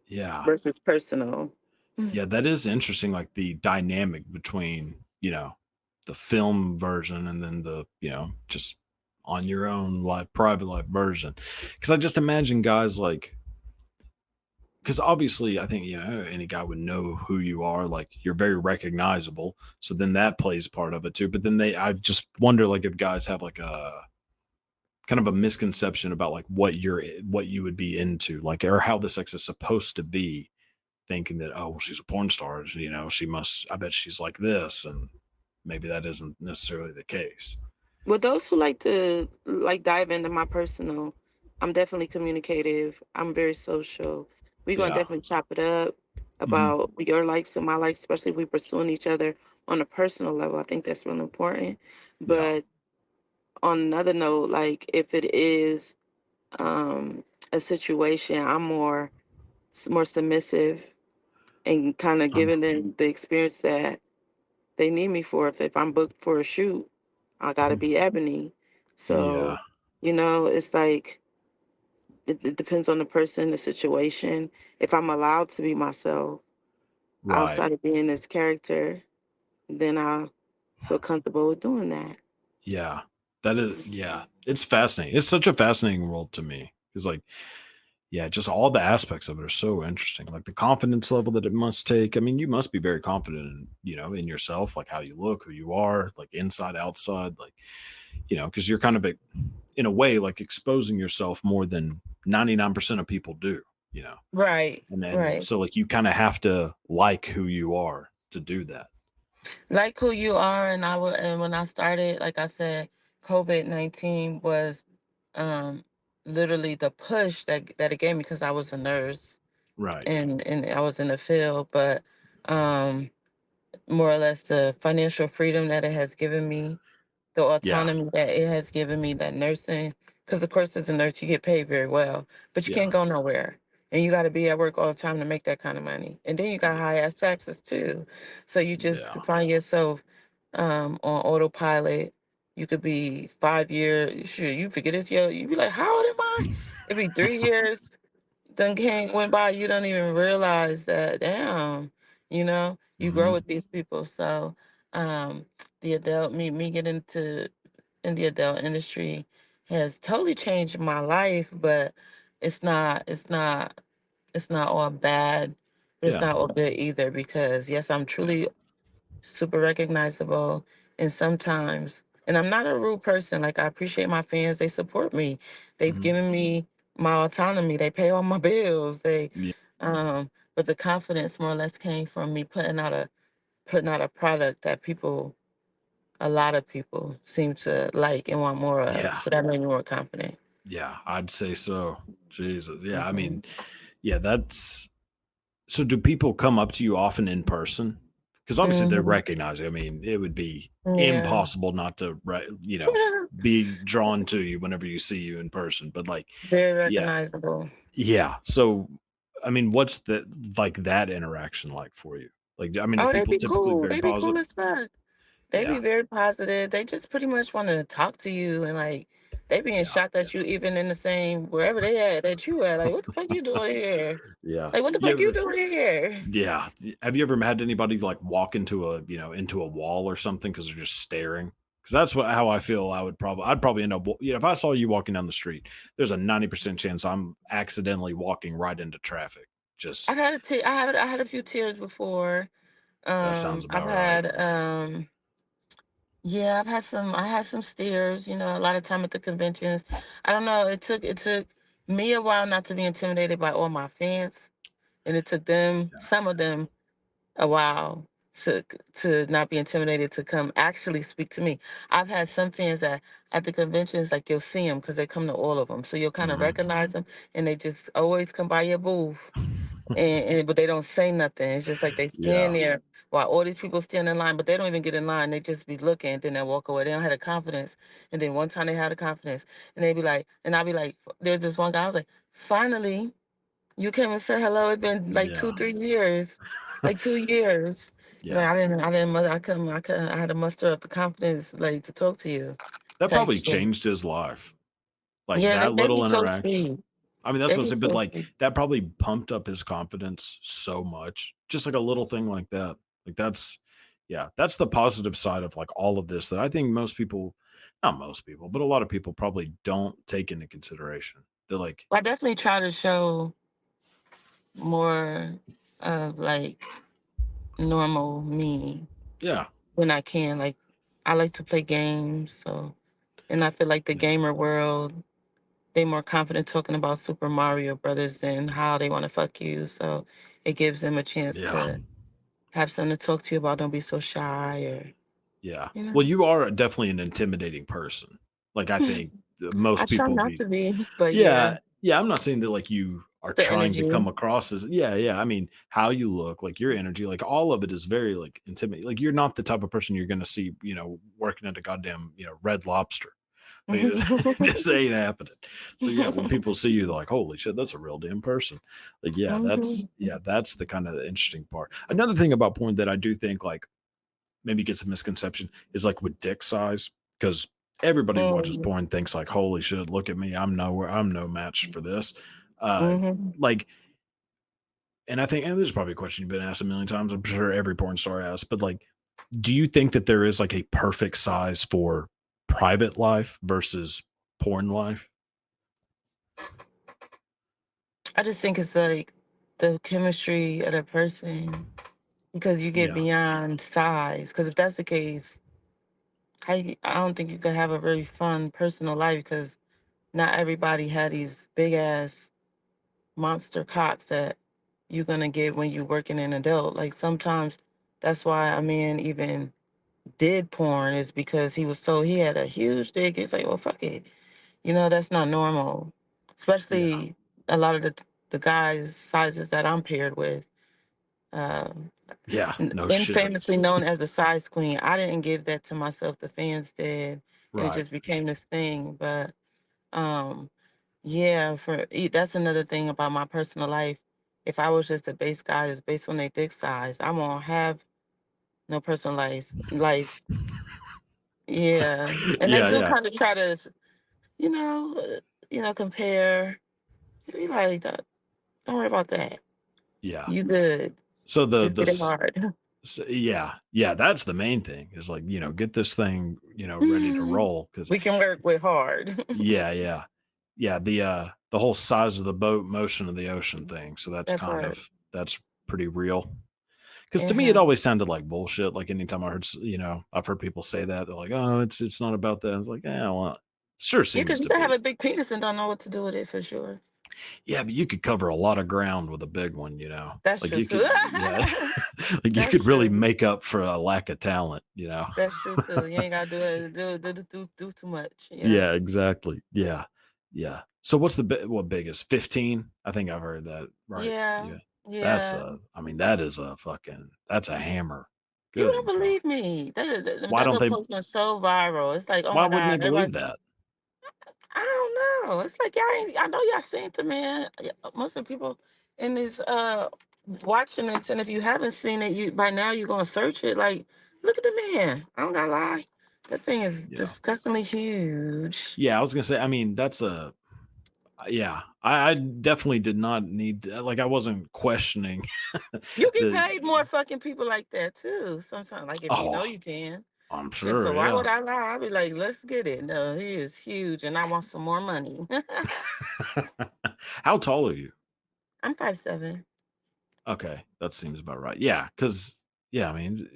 S1: Yeah.
S2: versus personal.
S1: Yeah, that is interesting, like, the dynamic between, the film version and then just on your own live private life version. Because I just imagine guys like because obviously I think any guy would know who you are, like you're very recognizable, so then that plays part of it too. But then I've just wonder like if guys have like a kind of a misconception about like what you would be into, like, or how the sex is supposed to be, thinking that, oh well, she's a porn star, she must, I bet she's like this, and maybe that isn't necessarily the case.
S2: With those who like to like dive into my personal, I'm definitely communicative. I'm very social. We're gonna
S1: Yeah.
S2: definitely chop it up
S1: Hmm.
S2: about your likes and my likes, especially if we pursuing each other on a personal level. I think that's really important.
S1: Yeah.
S2: But on another note, like if it is um a situation, I'm more submissive and kind of
S1: um,
S2: giving them the experience that they need me for. If I'm booked for a shoot, I gotta
S1: mhm.
S2: be Ebony.
S1: Yeah.
S2: So, it's like it depends on the person, the situation. If I'm allowed to be myself
S1: Right.
S2: outside of being this character, then I feel comfortable with doing that.
S1: Yeah. That is, yeah, it's fascinating. It's such a fascinating world to me. It's like, yeah, just all the aspects of it are so interesting. Like the confidence level that it must take. I mean, you must be very confident in yourself, like how you look, who you are, like inside, outside, like, because you're kind of in a way like exposing yourself more than 99% of people do, you know.
S2: Right,
S1: And
S2: right.
S1: so like you kind of have to like who you are to do that.
S2: Like who you are, and when I started, like I said, COVID-19 was um literally the push that it gave me because I was a nurse
S1: Right.
S2: and I was in the field, but um more or less the financial freedom that it has given me, the
S1: Yeah.
S2: autonomy that it has given me, that nursing because of course as a nurse you get paid very well, but you
S1: Yeah.
S2: can't go nowhere. And you got to be at work all the time to make that kind of money. And then you got
S1: Yeah.
S2: high ass taxes too. So you just
S1: Yeah.
S2: find yourself on autopilot. You could be 5 years. Sure, you forget it's your. You be like, how old am I? It'd be 3 years. Then came went by. You don't even realize that. Damn, you grow
S1: Hmm.
S2: with these people. So, um, the adult me getting to in the adult industry has totally changed my life. But it's not. It's not all bad, but it's
S1: Yeah.
S2: not all good either. Because yes, I'm
S1: Yeah.
S2: truly super recognizable. And sometimes, and I'm not a rude person. Like, I appreciate my fans. They support me. They've
S1: Hmm.
S2: given me my autonomy. They pay all my bills.
S1: Yeah.
S2: But the confidence more or less came from me putting out a product that a lot of people seem to like and want more of.
S1: Yeah.
S2: So that made me more confident.
S1: Yeah. I'd say so. Jesus. Yeah. I
S2: Hmm.
S1: mean, yeah, that's so do people come up to you often in person? Because obviously they're
S2: Hmm.
S1: recognizing. I mean, it would be
S2: Yeah.
S1: impossible not to, be drawn to you whenever you see you in person. But like,
S2: Very
S1: yeah,
S2: recognizable.
S1: yeah. So, I mean, what's the like that interaction like for you? Like, I mean, are
S2: Oh, they
S1: people
S2: be
S1: typically
S2: cool.
S1: very
S2: They be cool
S1: positive?
S2: as fuck. They be
S1: Yeah,
S2: very positive. They just pretty much want to talk to you, and like they be in
S1: yeah,
S2: shock that you even in the same wherever they at that you at. Like, what the fuck you doing here?
S1: yeah.
S2: Like, what the fuck you
S1: You
S2: doing here?
S1: Yeah. Have you ever had anybody like walk into into a wall or something because they're just staring? Because that's how I feel. I'd probably end up, if I saw you walking down the street, there's a 90% chance I'm accidentally walking right into traffic. Just,
S2: I had a few tears before.
S1: that sounds
S2: I've
S1: about right.
S2: had yeah, I had some stares. A lot of time at the conventions. I don't know. It took me a while not to be intimidated by all my fans, and it took
S1: Yeah.
S2: some of them a while to not be intimidated to come actually speak to me. I've had some fans that at the conventions, like you'll see them because they come to all of them, so you'll kind of
S1: Hmm.
S2: recognize them, and they just always come by your booth, and but they don't say nothing. It's just like they stand
S1: Yeah.
S2: there while all these people stand in line, but they don't even get in line. They just be looking, and then they walk away. They don't have the confidence, and then one time they had the confidence, and they be like, and I'll be like, there's this one guy. I was like, finally. You came and said hello. It's been like
S1: Yeah.
S2: 2, 3 years, like 2 years. Like
S1: Yeah.
S2: I had to muster up the confidence, like to talk to you,
S1: That
S2: type
S1: probably
S2: shit.
S1: changed his life. Like
S2: Yeah,
S1: that
S2: they be
S1: little
S2: so
S1: interaction.
S2: sweet.
S1: I mean, that's
S2: They
S1: what I'm
S2: be
S1: saying, but,
S2: so
S1: like,
S2: sweet.
S1: that probably pumped up his confidence so much, just like a little thing like that. Like, that's the positive side of, like, all of this that I think most people, not most people, but a lot of people probably don't take into consideration. They're like,
S2: I definitely try to show more of like normal me
S1: yeah,
S2: when I can. Like I like to play games, so and I feel like the
S1: yeah,
S2: gamer world they more confident talking about Super Mario Brothers than how they want to fuck you. So it gives them a chance
S1: yeah,
S2: to have something to talk to you about. Don't be so shy or,
S1: yeah.
S2: you
S1: Well,
S2: know.
S1: you are definitely an intimidating person. Like, I think
S2: I
S1: most
S2: try
S1: people
S2: not
S1: be.
S2: to be, but yeah,
S1: Yeah, yeah, I'm not saying that, like, you are
S2: the
S1: trying to
S2: energy.
S1: come across as yeah, yeah, I mean, how you look, like, your energy, like, all of it is very, like, intimidating. Like, you're not the type of person you're gonna see, working at a goddamn, Red Lobster. Like, it just it just ain't happening. So, yeah, when people see you, they're like, "Holy shit, that's a real damn person." Like,
S2: Mhm.
S1: that's the kinda interesting part. Another thing about porn that I do think, like, maybe gets a misconception is like with dick size because everybody who watches
S2: Mm,
S1: porn thinks like, "Holy shit, look at me! I'm no match for this." Uh,
S2: mhm.
S1: like, and I think, and this is probably a question you've been asked a million times. I'm sure every porn star asks, but like, do you think that there is like a perfect size for private life versus porn life?
S2: I just think it's like the chemistry of the person because you get
S1: Yeah,
S2: beyond size. Because if that's the case, I don't think you could have a very fun personal life because not everybody had these big ass monster cocks that you're gonna get when you're working in adult. Like sometimes that's why a man even did porn is because he had a huge dick. It's like, well, fuck it. That's not normal.
S1: yeah,
S2: Especially a lot of the guys sizes that I'm paired with. Um,
S1: yeah. No shit.
S2: Infamously known as the size queen. I didn't give that to myself. The fans did, and it
S1: Right.
S2: just became this thing. But Um, yeah, that's another thing about my personal life. If I was just a base guy that's based on their dick size, I won't have no personal life. Yeah, and they
S1: Yeah,
S2: do
S1: yeah,
S2: kind of try to, you know, compare. You be like, don't worry about that.
S1: yeah.
S2: You good.
S1: So
S2: Just get it hard.
S1: yeah, yeah, that's the main thing is like, get this thing, ready to roll. Cause
S2: We can work with hard.
S1: yeah, yeah. Yeah, the whole size of the boat, motion of the ocean thing. So
S2: That's right.
S1: that's pretty real. Because to me, it
S2: Uh-huh.
S1: always sounded like bullshit. Like anytime I heard, I've heard people say that they're like, "Oh, it's not about that." I was like, "Yeah, well, sure
S2: Yeah,
S1: seems
S2: because you
S1: to
S2: can have
S1: be."
S2: a big penis and don't know what to do with it for sure.
S1: Yeah, but you could cover a lot of ground with a big one.
S2: That's
S1: Like
S2: true
S1: you
S2: too.
S1: could, yeah, like you
S2: That's
S1: could really
S2: true.
S1: make up for a lack of talent.
S2: That's true too. You ain't gotta do too much. Yeah.
S1: Yeah, exactly. Yeah, yeah. So what's what biggest 15? I think I've heard that. Right?
S2: Yeah.
S1: Yeah,
S2: Yeah.
S1: I mean, that is that's a hammer.
S2: People don't
S1: Good God,
S2: believe me.
S1: why
S2: That
S1: don't
S2: little
S1: they?
S2: post went so viral. It's like, oh
S1: Why
S2: my
S1: wouldn't they
S2: God,
S1: believe
S2: everybody.
S1: that?
S2: I don't know. It's like y'all ain't. I know y'all seen the man. Most of the people in this watching this, and if you haven't seen it, you by now you're gonna search it. Like, look at the man. I don't gotta lie. That thing is
S1: Yeah.
S2: disgustingly huge.
S1: Yeah, I was gonna say, I mean, that's a yeah, I definitely did not need like, I wasn't questioning
S2: You get
S1: the
S2: paid more fucking people like that too. Sometimes, like if you know
S1: oh,
S2: you can.
S1: I'm
S2: Shit. So
S1: sure,
S2: why
S1: yeah.
S2: would I lie? I'd be like, let's get it. No, he is huge, and I want some more money.
S1: How tall are you?
S2: I'm 5'7".
S1: Okay, that seems about right. Yeah, because yeah, I mean,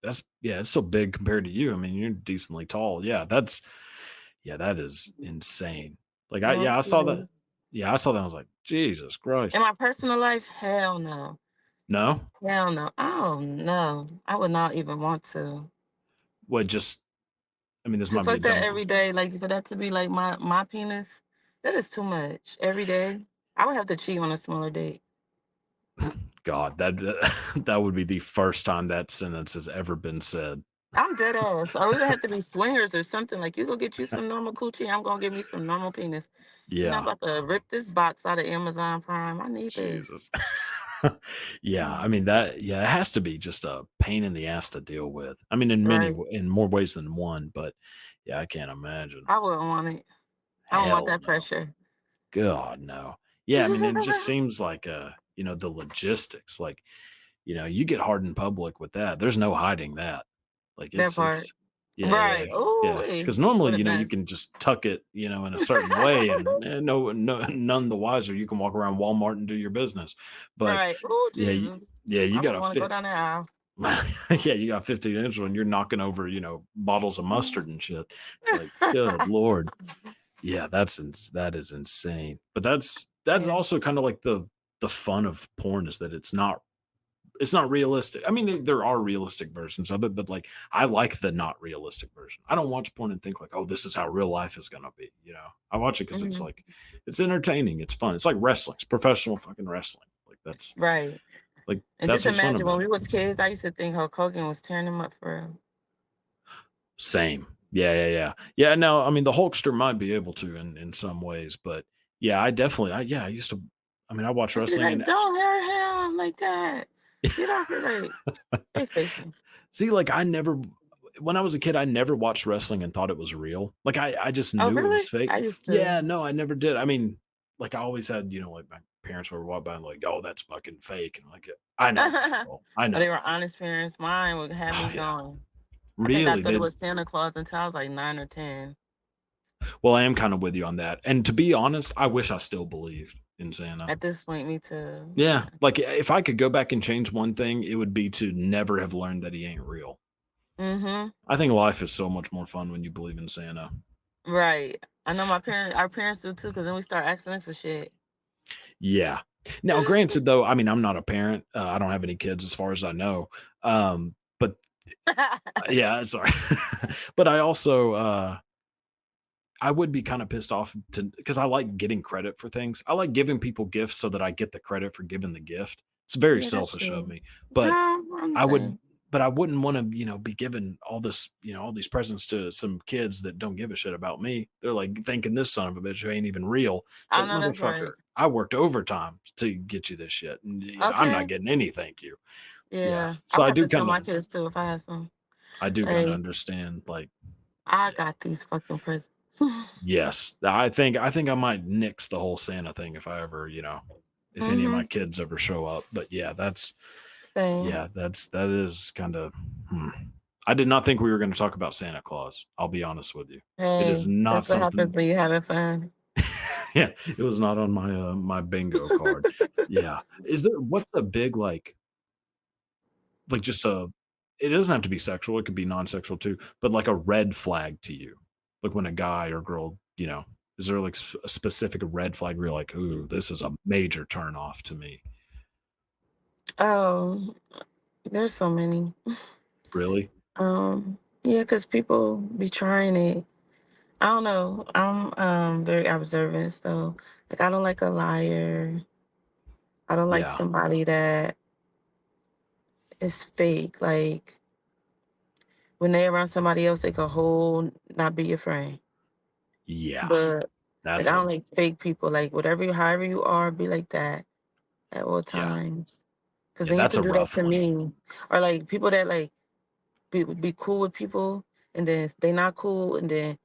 S1: that's yeah, it's still big compared to you. I mean, you're decently tall. Yeah, that is insane. Like
S2: Well,
S1: I saw
S2: see.
S1: that. Yeah, I saw that. I was like, Jesus
S2: In
S1: Christ.
S2: my personal life, hell no.
S1: No?
S2: Hell no. Oh no. I would not even want to.
S1: What just I mean, this
S2: To
S1: might be a
S2: fuck that
S1: dumb
S2: every day, like for that to be like my penis, that is too much. Every day. I would have to cheat on a smaller date.
S1: God, that that would be the first time that sentence has ever been said.
S2: I'm dead ass. Or we would have to be swingers or something. Like you go get you some normal coochie, I'm gonna get me some normal penis. You're not
S1: Yeah,
S2: about to rip this box out of Amazon Prime. I need this.
S1: Jesus. Yeah, I mean it has to be just a pain in the ass to deal with. I mean
S2: Right.
S1: in more ways than one, but yeah, I can't imagine.
S2: I wouldn't want it. I don't want
S1: Hell
S2: that
S1: no.
S2: pressure.
S1: God, no. Yeah, I mean, it just seems like, the logistics, like, you get hard in public with that. There's no hiding that. Like,
S2: That part.
S1: yeah, yeah,
S2: Right. Oh,
S1: yeah. Because normally,
S2: what a
S1: you
S2: mess.
S1: can just tuck it, in a certain way, and none the wiser. You can walk around Walmart and do your business. But
S2: Right. Oh,
S1: yeah,
S2: Jesus.
S1: yeah, you
S2: I
S1: got
S2: wouldn't
S1: to
S2: want to go
S1: fit.
S2: down the aisle.
S1: Yeah, you got 15 inch when you're knocking over, bottles of mustard and shit. It's like, good Lord. Yeah, that is insane. But that's
S2: Yeah.
S1: also kind of like the fun of porn is that it's not realistic. I mean, there are realistic versions of it, but like I like the not realistic version. I don't watch porn and think like, oh, this is how real life is gonna be. I watch it because it's
S2: Mhm.
S1: like it's entertaining, it's fun. It's like wrestling, it's professional fucking wrestling.
S2: Right. And
S1: That's
S2: just
S1: what's fun
S2: imagine when
S1: about
S2: we
S1: it.
S2: was kids, I used to think Hulk Hogan was tearing them up for real.
S1: Same. Yeah, yeah, yeah. Yeah, no, I mean the Hulkster might be able to in some ways, but yeah, I definitely I used to I mean I watch
S2: I said,
S1: wrestling
S2: like,
S1: and
S2: don't hurt him like that. Get off it, like, they faking.
S1: see, like, I never when I was a kid, I never watched wrestling and thought it was real. Like, I just
S2: Oh,
S1: knew it was
S2: really?
S1: fake.
S2: I used to.
S1: Yeah, no, I never did. I mean, like, I always had, like, my parents would walk by and like, "Oh, that's fucking fake," and like, I know that's
S2: Oh,
S1: all. I
S2: they
S1: know.
S2: were honest parents. Mine would have
S1: Oh,
S2: me
S1: yeah.
S2: going. I think I
S1: Really?
S2: thought it
S1: They
S2: was Santa Claus until I was like 9 or 10.
S1: well, I am kind of with you on that. And to be honest, I wish I still believed in Santa.
S2: At this point, me too.
S1: Yeah,
S2: Yeah.
S1: like, if I could go back and change one thing, it would be to never have learned that he ain't real.
S2: Mm-hmm.
S1: I think life is so much more fun when you believe in Santa.
S2: Right. I know our parents do too, because then we start asking them for shit.
S1: Yeah. Now, granted, though, I mean, I'm not a parent. I don't have any kids as far as I know. But yeah, sorry. But I also, I would be kind of pissed off because I like getting credit for things. I like giving people gifts so that I get the credit for giving the gift. It's very
S2: Yeah, that's
S1: selfish of
S2: true.
S1: me, but
S2: No, I'm the
S1: I would
S2: same.
S1: but I wouldn't want to, be giving all this, all these presents to some kids that don't give a shit about me. They're like thinking this son of a bitch who ain't even real. It's
S2: I
S1: like,
S2: know that's right.
S1: motherfucker, I worked overtime to get you this shit. And, I'm not
S2: Okay.
S1: getting any thank you.
S2: Yeah.
S1: Yes.
S2: I
S1: So
S2: would have to tell my kids too if I had some.
S1: I do kind of
S2: Like,
S1: understand. Like,
S2: I
S1: yeah.
S2: got these fucking presents.
S1: Yes. I think I might nix the whole Santa thing if I ever, if any of
S2: Mm-hmm.
S1: my kids ever show up. But yeah,
S2: Same.
S1: that is kind of. I did not think we were going to talk about Santa Claus. I'll be honest with you. It is
S2: Hey,
S1: not
S2: that's what
S1: something.
S2: happens when you having fun.
S1: Yeah, it was not on my bingo card. Yeah. What's the big like just a it doesn't have to be sexual, it could be non-sexual too, but like a red flag to you. Like when a guy or girl, is there like a specific red flag where you're like, "Ooh, this is a major turn off to me."
S2: Oh, there's so many.
S1: Really?
S2: Yeah, because people be trying it. I don't know. I'm very observant, so like I don't like a liar. I don't like
S1: Yeah.
S2: somebody that is fake. Like when they around somebody else, they can whole not be your friend.
S1: Yeah.
S2: But like
S1: That's
S2: I
S1: a
S2: don't like fake people. Like however you are, be like that at all
S1: yeah.
S2: times. Cause
S1: Yeah,
S2: then you
S1: that's
S2: can
S1: a
S2: do that
S1: rough
S2: to
S1: one.
S2: me. Or like people that like be cool with people and then they not cool and then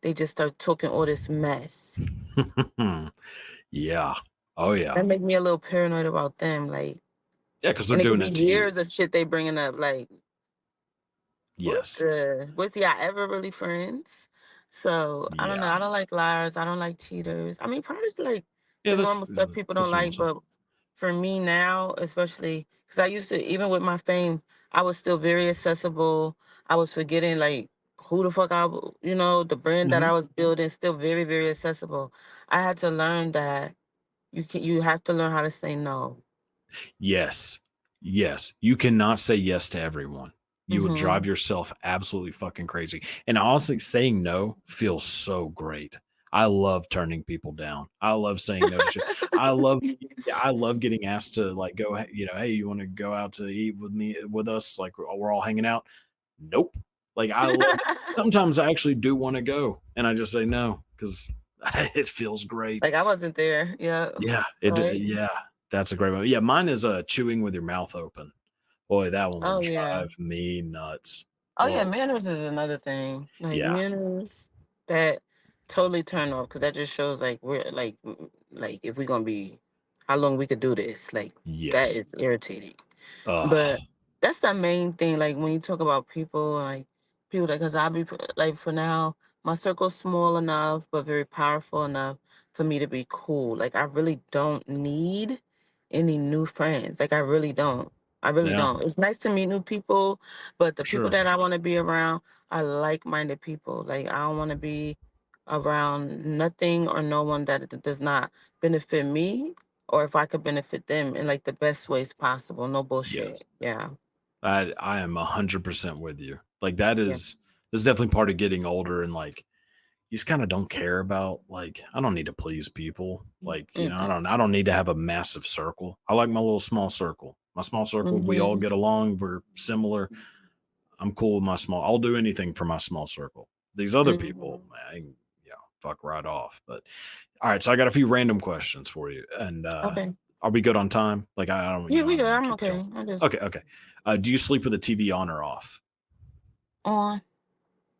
S2: they just start talking all this mess.
S1: Yeah. Oh, yeah.
S2: That make me a little paranoid about them. Like,
S1: Yeah, because 'cause they're
S2: and it could
S1: doing
S2: be
S1: it to you.
S2: years of shit they bringing up. Like,
S1: Yes.
S2: was y'all ever really friends? So I don't know.
S1: Yeah.
S2: I don't like liars. I don't like cheaters. I mean, probably like
S1: Yeah,
S2: the
S1: that's
S2: normal stuff people don't
S1: that's
S2: like.
S1: normal.
S2: But for me now, especially because I used to, even with my fame, I was still very accessible. I was forgetting like who the fuck the brand that
S1: Mhm.
S2: I was building, still very, very accessible. I had to learn that you have to learn how to say no.
S1: Yes. Yes. You cannot say yes to everyone. You will drive
S2: Hmm.
S1: yourself absolutely fucking crazy. And honestly, saying no feels so great. I love turning people down. I love saying no to shit. I love yeah, I love getting asked to like go, hey, you want to go out to eat with us? Like we're all hanging out. Nope. Like I love sometimes I actually do want to go and I just say no because it feels great.
S2: Like I wasn't there. Yeah.
S1: Yeah,
S2: Right.
S1: yeah, that's a great one. Yeah, mine is, chewing with your mouth open. Boy, that one would
S2: Oh yeah.
S1: drive me nuts.
S2: Oh yeah.
S1: Oh,
S2: Manners is another thing. Like
S1: yeah,
S2: manners that totally turn off because that just shows like we're like if we're gonna be how long we could do this. Like that
S1: yes.
S2: is irritating.
S1: Ugh,
S2: But that's the main thing. Like when you talk about people, like people that, because like for now, my circle's small enough, but very powerful enough for me to be cool. Like I really don't need any new friends. Like I really don't. I really
S1: yeah,
S2: don't. It's nice to meet new people, but the
S1: for
S2: people
S1: sure.
S2: that I want to be around are like-minded people. Like I don't want to be around nothing or no one that does not benefit me or if I could benefit them in like the best ways possible. No
S1: Yes.
S2: bullshit. Yeah.
S1: I am 100% with you. Like,
S2: Yeah.
S1: that's definitely part of getting older and, like, you just kinda don't care about, like, I don't need to please people. Like,
S2: Mm-mm.
S1: I don't need to have a massive circle. I like my little small circle. My small circle, we all
S2: Mm-hmm.
S1: get along, we're similar. I'm cool with my small I'll do anything for my small circle. These other people,
S2: Mm-hmm.
S1: man, fuck right off. But all right, so I got a few random questions for you. And
S2: Okay.
S1: are we good on time? Like I don't,
S2: Yeah,
S1: I
S2: we
S1: don't
S2: good.
S1: want to
S2: I'm
S1: keep going.
S2: okay. I just
S1: Okay, okay. Do you sleep with the TV on or off?
S2: on.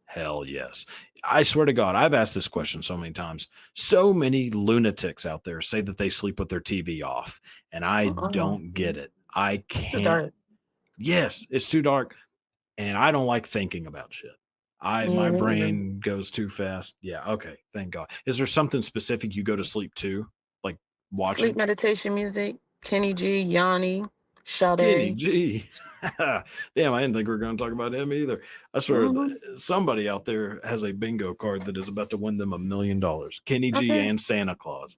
S1: Hell yes. I swear to God, I've asked this question so many times. So many lunatics out there say that they sleep with their TV off, and I
S2: Uh-uh.
S1: don't get it. I
S2: It's too
S1: can't.
S2: dark.
S1: Yes, it's too dark. And I don't like thinking about shit.
S2: Yeah,
S1: My
S2: me either.
S1: brain goes too fast. Yeah, okay, thank God. Is there something specific you go to sleep to? Like
S2: Sleep
S1: watching?
S2: meditation music. Kenny G, Yanni,
S1: Kenny
S2: Sade.
S1: G. Damn, I didn't think we were going to talk about him either. I swear,
S2: Mm-hmm.
S1: somebody out there has a bingo card that is about to win them $1 million. Kenny G
S2: Okay.
S1: and Santa Claus.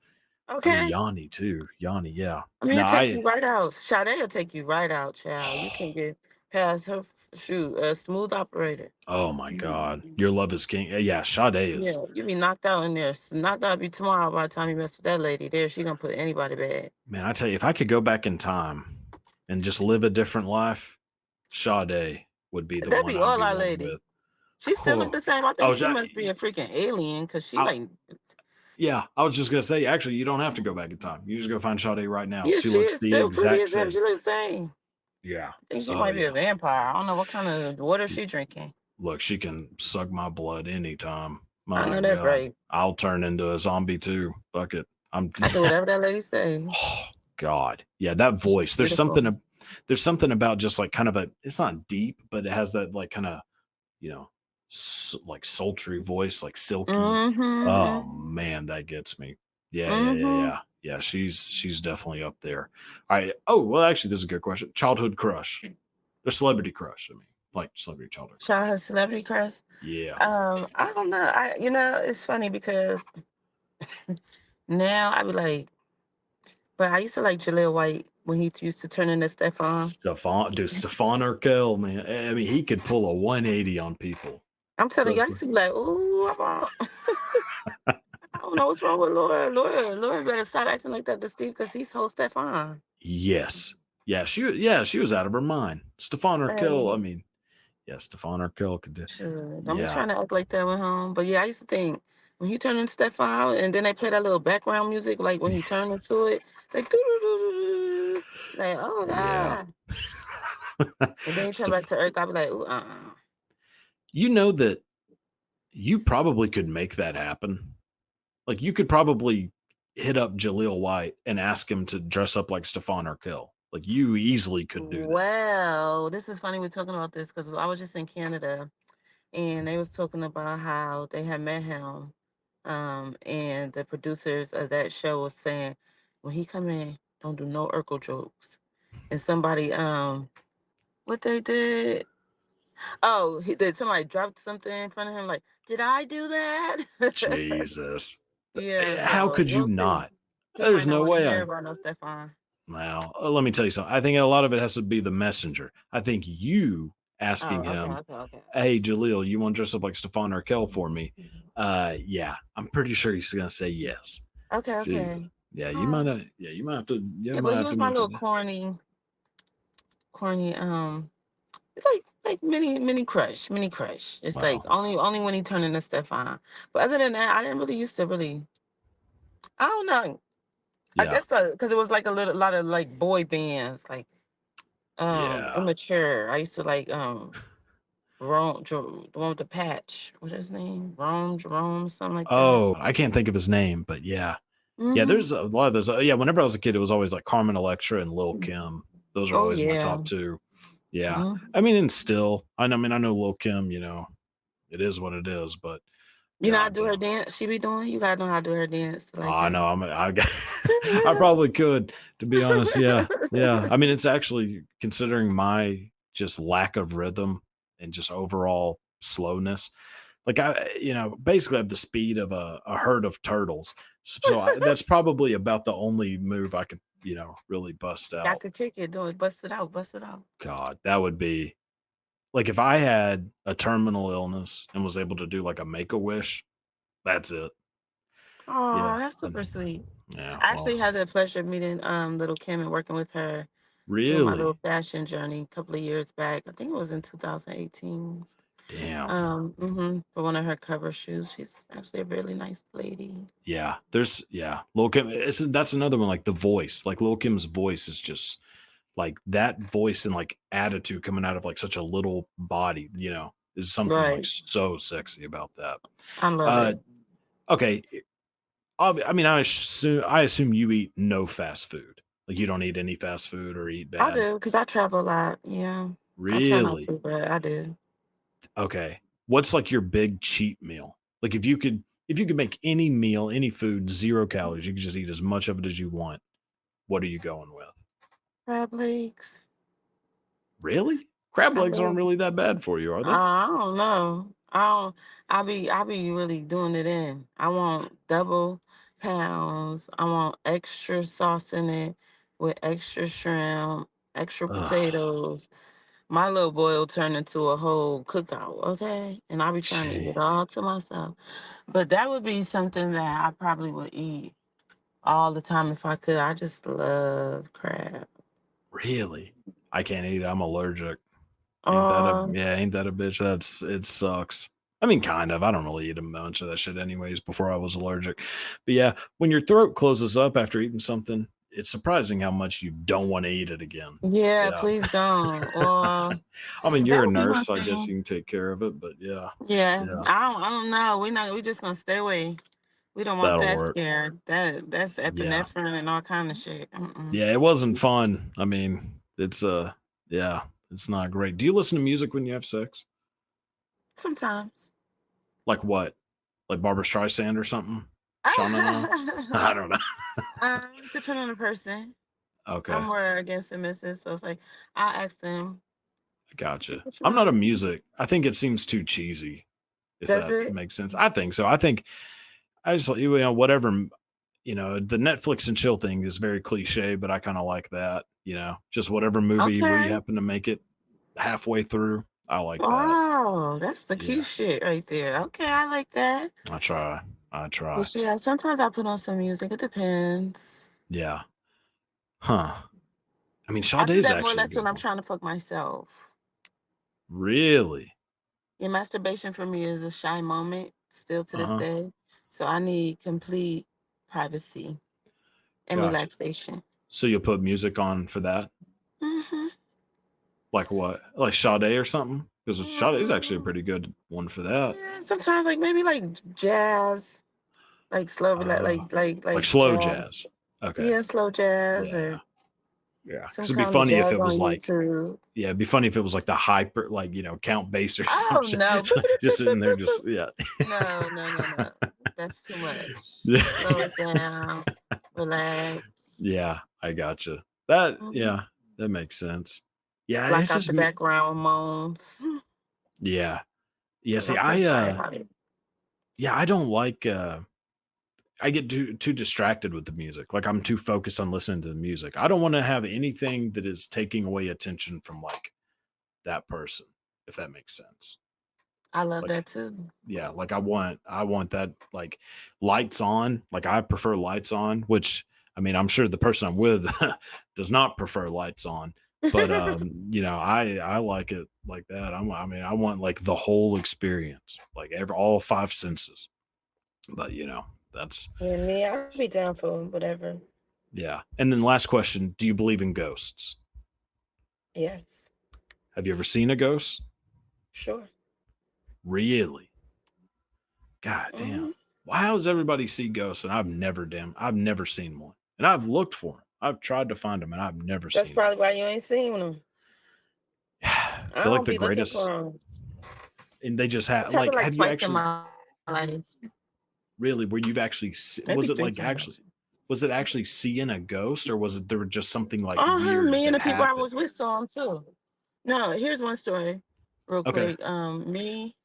S1: I mean,
S2: Okay.
S1: Yanni too. Yanni, yeah.
S2: I mean,
S1: No,
S2: it'll take you right out. Sade will take you right out, child. You can get past her shoot, a smooth operator.
S1: oh my God, your love is king. Yeah, Sade is.
S2: Yeah, you be knocked out in there. Knocked out be tomorrow by the time you mess with that lady. There, she gonna put anybody bad.
S1: Man, I tell you, if I could go back in time and just live a different life, Sade would be the
S2: That'd
S1: one
S2: be
S1: I'd
S2: all
S1: be
S2: our
S1: going
S2: lady.
S1: with.
S2: She still look
S1: Oh,
S2: the same. I
S1: I
S2: think
S1: was,
S2: she must be a freaking alien because she
S1: I,
S2: like,
S1: yeah, I was just gonna say, actually, you don't have to go back in time. You just go find Sade right now.
S2: yeah,
S1: She
S2: she
S1: looks
S2: is
S1: the
S2: still pretty
S1: exact
S2: as hell.
S1: same.
S2: She looks the same.
S1: Yeah.
S2: I think she
S1: Oh
S2: might be a
S1: yeah.
S2: vampire. I don't know what kind of water she drinking.
S1: Look, she can suck my blood anytime.
S2: I
S1: My
S2: know that's
S1: God,
S2: right.
S1: I'll turn into a zombie too. Fuck it. I'm.
S2: I do whatever that lady say.
S1: Oh God, yeah, that
S2: She's
S1: voice.
S2: beautiful.
S1: There's something about just like kind of a. It's not deep, but it has that like kind of you know, like sultry voice, like silky. Oh
S2: Mm-hmm.
S1: man, that gets me. Yeah, yeah, yeah,
S2: Mm-hmm.
S1: yeah, yeah. She's definitely up there. All right. Oh well, actually, this is a good question. Childhood crush, or celebrity crush. I mean, like celebrity childhood crush.
S2: Childhood celebrity crush.
S1: Yeah.
S2: I don't know. It's funny because now I be like, but I used to like Jaleel White when he used to turn into Stefan.
S1: Stefan Urkel, man. I mean, he could pull a 180 on people.
S2: I'm telling
S1: So
S2: you, I used to be like, ooh, I don't know what's wrong with Laura. Laura better start acting like that to Steve because he's whole Stefan.
S1: yes. Yeah, she was out of her mind. Stefan Urkel, I
S2: Hey,
S1: mean, yeah, Stefan Urkel could do.
S2: sure. Don't be
S1: Yeah.
S2: trying to act like that with him. But yeah, I used to think when he turned into Stefan and then they play that little background music, like when he turned into it, like, doo-doo-doo-doo-doo, like, oh
S1: Yeah.
S2: God. And then he turned back
S1: Stef-
S2: to Earth, I'd be like, ooh, uh-uh.
S1: you know that you probably could make that happen. Like you could probably hit up Jaleel White and ask him to dress up like Stefan Urkel. Like you easily could do that.
S2: Well, this is funny we're talking about this because I was just in Canada and they was talking about how they had met him. And the producers of that show was saying, when he come in, don't do no Urkel jokes. And somebody, what they did? Oh, did somebody dropped something in front of him? Like, did I do that?
S1: Jesus.
S2: Yeah,
S1: How
S2: so
S1: could you
S2: we'll see.
S1: not?
S2: He
S1: There's
S2: might not
S1: no
S2: want to
S1: way
S2: hear
S1: I.
S2: about no Stefan.
S1: Now, let me tell you something. I think a lot of it has to be the messenger. I think you asking
S2: Oh, okay,
S1: him,
S2: okay, okay.
S1: "Hey, Jaleel, you want to dress up like Stefan Urkel for me?" Yeah, I'm pretty sure he's gonna say yes.
S2: Okay,
S1: Jesus.
S2: okay.
S1: Yeah, you might
S2: Oh,
S1: not. Yeah, you might have to. You
S2: yeah,
S1: might
S2: but he
S1: have to
S2: was my little
S1: mention it.
S2: corny, it's like mini crush. It's like
S1: Wow.
S2: only when he turned into Stefan. But other than that, I didn't really used to really. I don't know. I
S1: Yeah.
S2: guess because it was like a lot of like boy bands, like
S1: Yeah.
S2: immature. I used to like the one with the patch. What's his name? Jerome, something like that.
S1: Oh, I can't think of his name, but yeah. Yeah,
S2: Mm-hmm.
S1: there's a lot of those. Yeah, whenever I was a kid, it was always like Carmen Electra and Lil Kim. Those are
S2: Oh
S1: always my
S2: yeah.
S1: top two. Yeah.
S2: Mhm.
S1: I mean, and still, I know Lil Kim, it is what it is, but
S2: You know how to
S1: god
S2: do her
S1: damn.
S2: dance? She be doing. You gotta know how to do her dance like
S1: I
S2: her.
S1: know I got I probably could, to be honest. Yeah. Yeah. I mean, it's actually considering my just lack of rhythm and just overall slowness. Like basically I have the speed of a herd of turtles. So that's probably about the only move I could, really bust
S2: I
S1: out.
S2: could kick it, do it, bust it out, bust it out.
S1: God, that would be like if I had a terminal illness and was able to do like a make a wish, that's it.
S2: Oh,
S1: Yeah.
S2: that's super sweet.
S1: Yeah.
S2: I
S1: Well,
S2: actually had the pleasure of meeting little Kim and working with her during my little
S1: really?
S2: fashion journey a couple of years back. I think it was in 2018.
S1: Damn.
S2: For one of her cover shoes. She's actually a really nice lady.
S1: Yeah. Lil Kim. That's another one. Like the voice, like Lil Kim's voice is just like that voice and like attitude coming out of like such a little body, is something like
S2: Right.
S1: so sexy about that.
S2: I love
S1: Uh,
S2: it.
S1: okay. I mean, I assume you eat no fast food. Like you don't eat any fast food or eat
S2: I
S1: bad.
S2: do, because I travel a lot. Yeah. I try not
S1: Really?
S2: to, but I do.
S1: Okay. What's like your big cheat meal? Like if you could make any meal, any food, 0 calories, you could just eat as much of it as you want. What are you going with?
S2: Crab legs.
S1: Really? Crab
S2: I
S1: legs aren't
S2: love
S1: really that bad for you, are they?
S2: I don't know. I be really doing it in. I want double pounds. I want extra sauce in it with extra shrimp, extra
S1: Ugh.
S2: potatoes. My little boy will turn into a whole cookout, okay? And I'll be trying to eat
S1: Gee,
S2: it all to myself. But that would be something that I probably would eat all the time if I could. I just love crab.
S1: really? I can't eat it. I'm allergic.
S2: Um,
S1: ain't that a bitch? It sucks. I mean, kind of. I don't really eat a bunch of that shit anyways before I was allergic. But yeah, when your throat closes up after eating something, it's surprising how much you don't want to eat it again.
S2: yeah,
S1: Yeah.
S2: please don't. Or
S1: I mean, you're
S2: that
S1: a
S2: would be one
S1: nurse, so I guess
S2: thing.
S1: you can take care of it, but yeah.
S2: Yeah,
S1: Yeah.
S2: I don't know. We just gonna stay away. We don't want
S1: That'll
S2: that
S1: work.
S2: scared. That's
S1: Yeah.
S2: epinephrine and all kind of shit. Mm-mm.
S1: Yeah, it wasn't fun. I mean, yeah, it's not great. Do you listen to music when you have sex?
S2: Sometimes.
S1: Like what? Like Barbara Streisand or something? Sha-na-na? I don't know.
S2: Depending on the person. I'm
S1: Okay,
S2: more against submissive, so it's like I'll ask them,
S1: I
S2: "Hey,
S1: gotcha.
S2: what you
S1: I'm
S2: want to
S1: not a
S2: listen to?"
S1: music. I think it seems too cheesy, if
S2: Does
S1: that
S2: it?
S1: makes sense. I think so. I think I just whatever the Netflix and chill thing is very cliche, but I kind of like that. Just whatever movie where you
S2: Okay.
S1: happen to make it halfway through. I like that.
S2: Oh, that's the
S1: Yeah,
S2: cute shit right there. Okay, I like that.
S1: I try. I try.
S2: But yeah, sometimes I put on some music. It depends.
S1: Yeah. Huh. I mean,
S2: I do
S1: Sade's
S2: that more or
S1: actually a
S2: less when
S1: good
S2: I'm
S1: one.
S2: trying to fuck myself.
S1: Really?
S2: Yeah, masturbation for me is a shy moment still to this
S1: Uh-huh.
S2: day. So I need complete privacy and
S1: Gotcha.
S2: relaxation.
S1: So you'll put music on for that?
S2: Hmm.
S1: Like what? Like Sade or something? Because Sade's actually a
S2: Mm,
S1: pretty good one for that.
S2: yeah, sometimes like maybe like jazz, like slow,
S1: Uh, like
S2: like
S1: slow
S2: jazz.
S1: jazz. Okay.
S2: Yeah, slow jazz
S1: Yeah.
S2: or
S1: Yeah. Because
S2: some
S1: it'd be
S2: kind of
S1: funny if
S2: jazz
S1: it
S2: on
S1: was like,
S2: YouTube.
S1: yeah, it'd be funny if it was like the hyper, like, Count bass or some
S2: Oh
S1: shit.
S2: no.
S1: Just sitting there, just, yeah.
S2: No, no, no, no. That's too much.
S1: Yeah.
S2: Slow it down, relax.
S1: Yeah. I gotcha.
S2: Mhm.
S1: Yeah, that makes sense. Yeah.
S2: Block
S1: It's
S2: out
S1: just
S2: the
S1: me.
S2: background moans.
S1: Yeah. Yeah.
S2: I'm
S1: See,
S2: so sorry about it.
S1: yeah, I don't like, I get too distracted with the music. Like I'm too focused on listening to the music. I don't want to have anything that is taking away attention from like that person, if that makes sense.
S2: I love
S1: Like
S2: that too.
S1: yeah, like I want that like lights on. Like I prefer lights on, which I mean, I'm sure the person I'm with does not prefer lights on. But I like it like that. I mean, I want like the whole experience, like all five senses. But that's
S2: Yeah, me, I'll be down for whatever.
S1: yeah. And then last question, do you believe in ghosts?
S2: Yes,
S1: Have you ever seen a ghost?
S2: sure.
S1: Really? God damn.
S2: Hmm.
S1: Why does everybody see ghosts and I've never seen one. And I've looked for them. I've tried to find them and I've never
S2: That's
S1: seen one.
S2: probably why you ain't seen them.
S1: I
S2: I
S1: feel like
S2: don't
S1: the
S2: be looking
S1: greatest
S2: for them.
S1: and they just have
S2: It's happened
S1: like
S2: like
S1: have you
S2: twice in
S1: actually
S2: my life,
S1: really where you've actually
S2: maybe
S1: was it
S2: three
S1: like actually
S2: times.
S1: was it actually seeing a ghost or was it there were just something like
S2: Uh-huh.
S1: weird
S2: Me and
S1: that
S2: the people I
S1: happened?
S2: was with saw them too. No, here's one story, real
S1: Okay.
S2: quick. Me,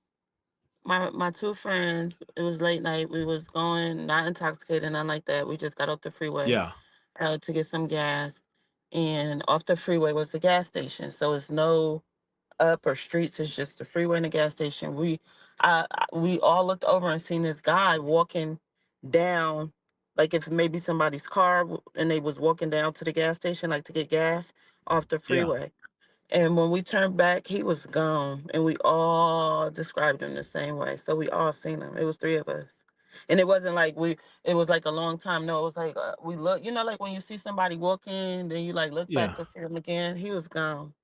S2: my two friends. It was late night. We was going, not intoxicated, nothing like that. We just got off the freeway
S1: Yeah.
S2: to get some gas, and off the freeway was the gas station. So it's no up or streets. It's just the freeway and the gas station. We all looked over and seen this guy walking down, like if maybe somebody's car, and they was walking down to the gas station like to get gas off the
S1: Yeah.
S2: freeway. And when we turned back, he was gone, and we all described him the same way. So we all seen him. It was three of us, and it wasn't like we. It was like a long time. No, it was like we look. Like when you see somebody walking, then you like look back
S1: Yeah.
S2: to see him again. He was gone.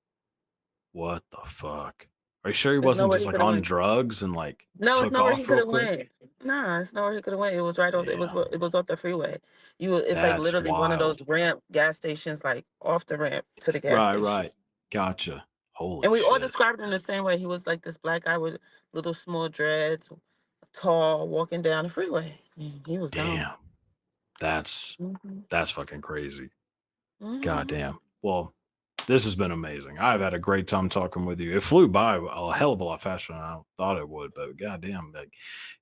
S1: What the fuck? Are you sure he
S2: There's
S1: wasn't
S2: nowhere
S1: just
S2: he
S1: like
S2: could have
S1: on
S2: went.
S1: drugs and like
S2: No, it's
S1: took
S2: nowhere he
S1: off
S2: could
S1: real
S2: have
S1: quick?
S2: went. Nah, it's nowhere he could have went. It was right off.
S1: Yeah.
S2: It was off the freeway. It's like
S1: That's
S2: literally one of those
S1: wild.
S2: ramp gas stations, like off the ramp to the gas
S1: Right,
S2: station.
S1: right. Gotcha.
S2: And
S1: Holy
S2: we all
S1: shit.
S2: described him the same way. He was like this black guy with little small dreads, tall, walking down the freeway. He was gone.
S1: Damn. That's
S2: Hmm.
S1: that's fucking crazy.
S2: Hmm.
S1: Goddamn. Well, this has been amazing. I've had a great time talking with you. It flew by a hell of a lot faster than I thought it would, but goddamn, like,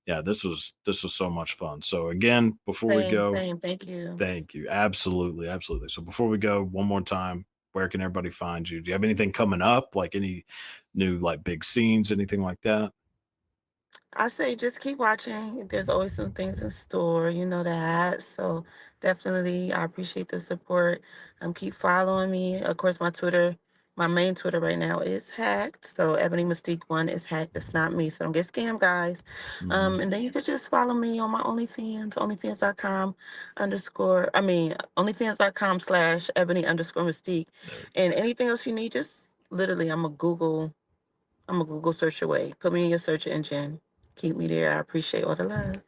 S1: yeah, this was so much fun. So again, before we
S2: Same,
S1: go,
S2: same. Thank you.
S1: thank you. Absolutely, absolutely. So before we go, one more time, where can everybody find you? Do you have anything coming up? Like any new like big scenes, anything like that?
S2: I say just keep watching. There's always some things in store, you know that. So definitely, I appreciate the support. Keep following me. Of course, my Twitter, My main Twitter right now is hacked. So Ebony Mystique 1 is hacked. It's not me. So don't get scammed, guys.
S1: Hmm.
S2: And then you could just follow me on my OnlyFans, onlyfans.com underscore, I mean, onlyfans.com/Ebony underscore Mystique.
S1: There we go.
S2: And anything else you need, just literally, I'm a Google search away. Put me in your search engine. Keep me there. I appreciate all the love.